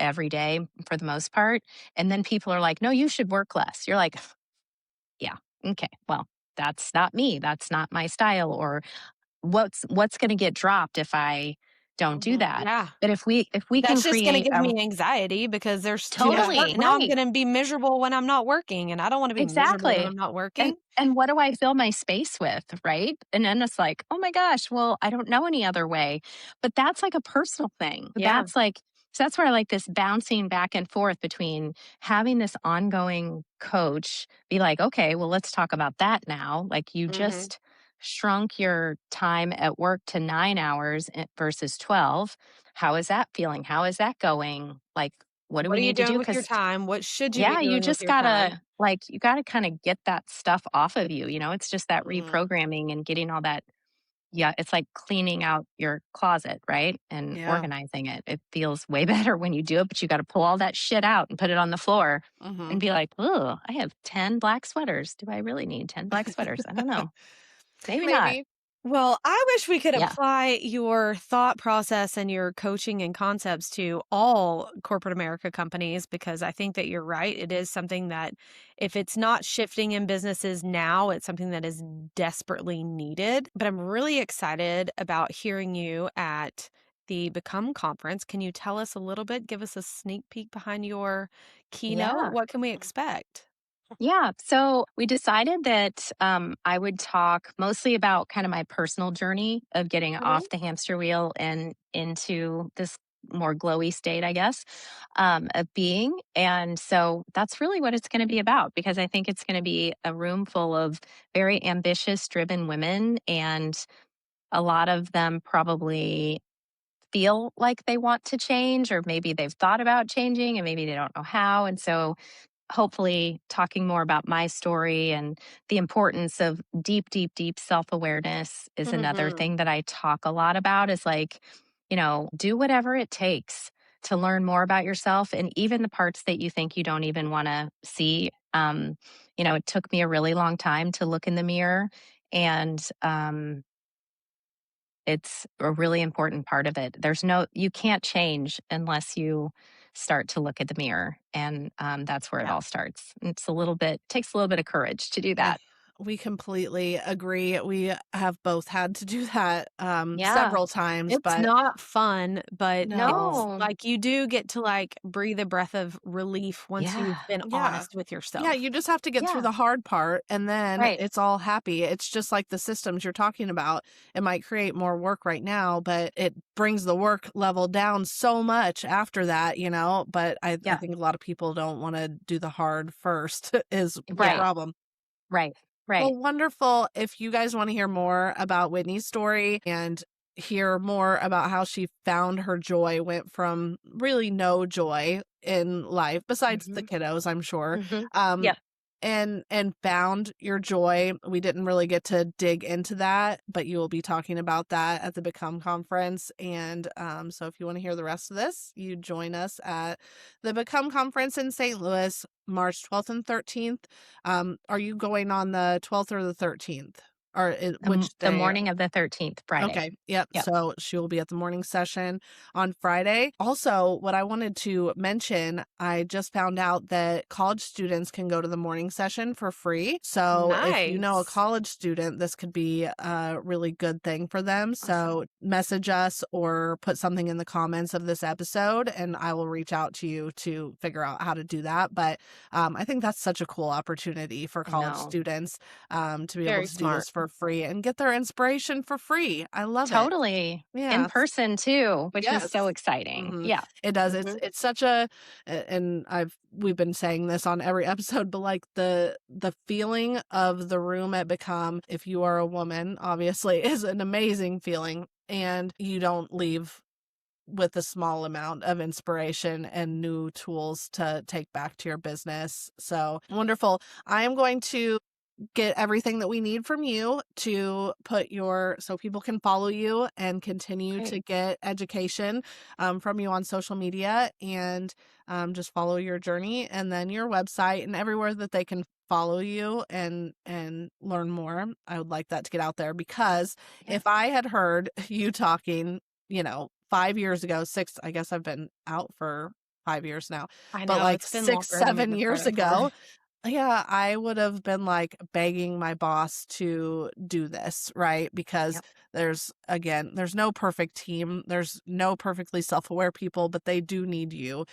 Speaker 3: every day for the most part, and then people are like, no, you should work less. You're like, yeah, okay, well, that's not me. That's not my style. Or what's going to get dropped if I don't do
Speaker 1: Mhm.
Speaker 3: that?
Speaker 1: Yeah.
Speaker 3: But if we can
Speaker 1: That's just gonna
Speaker 3: create
Speaker 1: give
Speaker 3: a
Speaker 1: me anxiety because there's too much
Speaker 2: Yeah.
Speaker 1: work.
Speaker 3: totally
Speaker 1: Now I'm
Speaker 3: right.
Speaker 1: gonna be miserable when I'm not working, and I don't wanna be miserable when
Speaker 3: Exactly.
Speaker 1: I'm not
Speaker 3: And
Speaker 1: working.
Speaker 3: and what do I fill my space with, right? And then it's like, "Oh my gosh, well, I don't know any other way." But that's like a personal thing.
Speaker 1: Yeah.
Speaker 3: So that's where I like this bouncing back and forth between having this ongoing coach be like, "Okay, well, let's talk about that now." Like you
Speaker 1: Mhm.
Speaker 3: just shrunk your time at work to 9 hours versus 12. How is that feeling? How is that going? Like, what do
Speaker 1: What
Speaker 3: we
Speaker 1: are you
Speaker 3: need to
Speaker 1: doing
Speaker 3: do?
Speaker 1: with your
Speaker 3: Because
Speaker 1: time? What should you be
Speaker 3: yeah, you
Speaker 1: doing with
Speaker 3: just
Speaker 1: your time?
Speaker 3: gotta you gotta kind of get that stuff off of you. It's just that
Speaker 2: Mhm.
Speaker 3: reprogramming and getting all that. Yeah, it's like cleaning out your closet, right? And
Speaker 2: Yeah.
Speaker 3: organizing it. It feels way better when you do it, but you got to pull all that shit out and put it on the floor and
Speaker 2: Mhm.
Speaker 3: be like, oh, I have 10 black sweaters. Do I really need 10 black sweaters? I don't know. Maybe not.
Speaker 2: Maybe.
Speaker 1: Well, I wish we could
Speaker 3: Yeah.
Speaker 1: apply your thought process and your coaching and concepts to all corporate America companies because I think that you're right. It is something that if it's not shifting in businesses now, it's something that is desperately needed. But I'm really excited about hearing you at the Become conference. Can you tell us a little bit, give us a sneak peek behind your keynote?
Speaker 3: Yeah.
Speaker 1: What can we expect?
Speaker 3: Yeah. So we decided that I would talk mostly about kind of my personal journey of getting
Speaker 1: Mhm.
Speaker 3: off the hamster wheel and into this more glowy state, I guess, of being. And so that's really what it's going to be about because I think it's going to be a room full of very ambitious, driven women. And a lot of them probably feel like they want to change, or maybe they've thought about changing and maybe they don't know how. And so hopefully talking more about my story and the importance of deep, deep, deep self awareness is another
Speaker 1: Mhm.
Speaker 3: thing that I talk a lot about is like, do whatever it takes to learn more about yourself and even the parts that you think you don't even want to see. It took me a really long time to look in the mirror and it's a really important part of it. You can't change unless you start to look at the mirror. And that's where it
Speaker 1: Yeah.
Speaker 3: all starts. Takes a little bit of courage to do
Speaker 2: I
Speaker 3: that.
Speaker 2: we completely agree. We have both had to do that,
Speaker 3: Yeah.
Speaker 2: several times,
Speaker 1: It's
Speaker 2: but
Speaker 1: not fun, but it's
Speaker 2: no.
Speaker 3: No.
Speaker 1: like you do get to like breathe a breath of relief once
Speaker 3: Yeah.
Speaker 1: you've been
Speaker 2: Yeah.
Speaker 1: honest with
Speaker 2: Yeah,
Speaker 1: yourself.
Speaker 2: you just have to get through
Speaker 3: Yeah.
Speaker 2: the hard part and then
Speaker 3: Right.
Speaker 2: it's all happy. It's just like the systems you're talking about. It might create more work right now, but it brings the work level down so much after that, but I
Speaker 3: Yeah.
Speaker 2: think a lot of people don't want to do the hard first is the
Speaker 3: Right.
Speaker 1: Yeah.
Speaker 2: problem.
Speaker 3: Right. Right.
Speaker 2: Well, wonderful. If you guys want to hear more about Whitney's story and hear more about how she found her joy, went from really no joy in life, besides the
Speaker 3: Hmm.
Speaker 2: kiddos, I'm sure.
Speaker 3: Hmm.
Speaker 2: Um,
Speaker 3: Yeah.
Speaker 2: and found your joy. We didn't really get to dig into that, but you will be talking about that at the Become conference. And so if you want to hear the rest of this, you join us at the Become conference in St. Louis, March 12th and 13th. Are you going on the 12th or the 13th? Or which
Speaker 3: The
Speaker 2: day?
Speaker 3: morning of the 13th, Friday.
Speaker 2: Okay. Yep.
Speaker 3: Yep.
Speaker 2: So she will be at the morning session on Friday. Also, what I wanted to mention, I just found out that college students can go to the morning session for free. So if you know a
Speaker 1: Nice.
Speaker 2: college student, this could be a really good thing for them.
Speaker 1: Awesome.
Speaker 2: So message us or put something in the comments of this episode, and I will reach out to you to figure out how to do that. But I think that's such a cool opportunity for
Speaker 3: I
Speaker 2: college
Speaker 3: know.
Speaker 2: students to be able
Speaker 1: Very
Speaker 2: to do
Speaker 1: smart.
Speaker 2: this for free and get their inspiration for free. I love it.
Speaker 3: Totally. In
Speaker 2: Yeah.
Speaker 3: person too, which is
Speaker 2: Yes.
Speaker 3: so exciting.
Speaker 2: Mhm.
Speaker 3: Yeah.
Speaker 2: It does.
Speaker 3: Mhm.
Speaker 2: It's such and we've been saying this on every episode, but like the feeling of the room at Become, if you are a woman, obviously, is an amazing feeling, and you don't leave with a small amount of inspiration and new tools to take back to your business. So wonderful. I am going to get everything that we need from you to put so people can follow you and continue
Speaker 3: Great.
Speaker 2: to get education from you on social media, and just follow your journey, and then your website and everywhere that they can follow you and learn more. I would like that to get out there, because
Speaker 3: Yeah.
Speaker 2: if I had heard you talking, 5 years ago, six, I guess I've been out for 5 years now,
Speaker 1: I
Speaker 2: but
Speaker 1: know
Speaker 2: like
Speaker 1: it's been
Speaker 2: 6,
Speaker 1: longer than we've
Speaker 2: 7 years
Speaker 1: recorded for.
Speaker 2: ago, yeah, I would have been like begging my boss to do this, right? Because
Speaker 3: Yep.
Speaker 2: there's no perfect team. There's no perfectly self-aware people, but they do need you.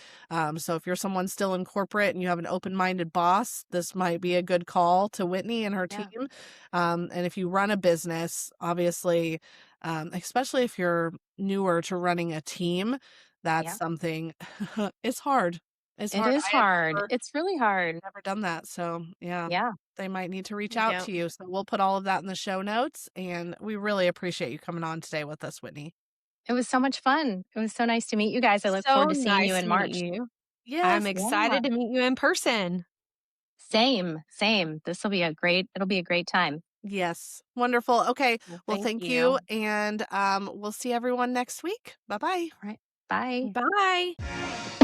Speaker 2: So if you're someone still in corporate and you have an open-minded boss, this might be a good call to Whitney and her
Speaker 3: Yeah.
Speaker 2: team. And if you run a business, obviously, especially if you're newer to running a team, that's
Speaker 3: Yeah.
Speaker 2: something. It's hard. It's
Speaker 3: It
Speaker 2: hard.
Speaker 3: is
Speaker 2: I had
Speaker 3: hard.
Speaker 2: never
Speaker 3: It's really hard.
Speaker 2: never done that. So, yeah,
Speaker 3: Yeah.
Speaker 2: they might need to reach out
Speaker 1: Yep.
Speaker 2: to you. So, we'll put all of that in the show notes. And we really appreciate you coming on today with us, Whitney.
Speaker 3: It was so much fun. It was so nice to meet you guys. I look
Speaker 1: So
Speaker 3: forward to seeing you
Speaker 1: nice
Speaker 3: in
Speaker 1: to meet
Speaker 3: March.
Speaker 1: you. I'm
Speaker 2: Yes.
Speaker 3: Yeah.
Speaker 1: excited to meet you in person.
Speaker 3: Same, same. It'll be a great time.
Speaker 2: Yes. Wonderful. Okay.
Speaker 1: Well,
Speaker 2: Well,
Speaker 1: thank
Speaker 2: thank you.
Speaker 1: you.
Speaker 2: And we'll see everyone next week. Bye bye.
Speaker 3: All right. Bye.
Speaker 1: Bye.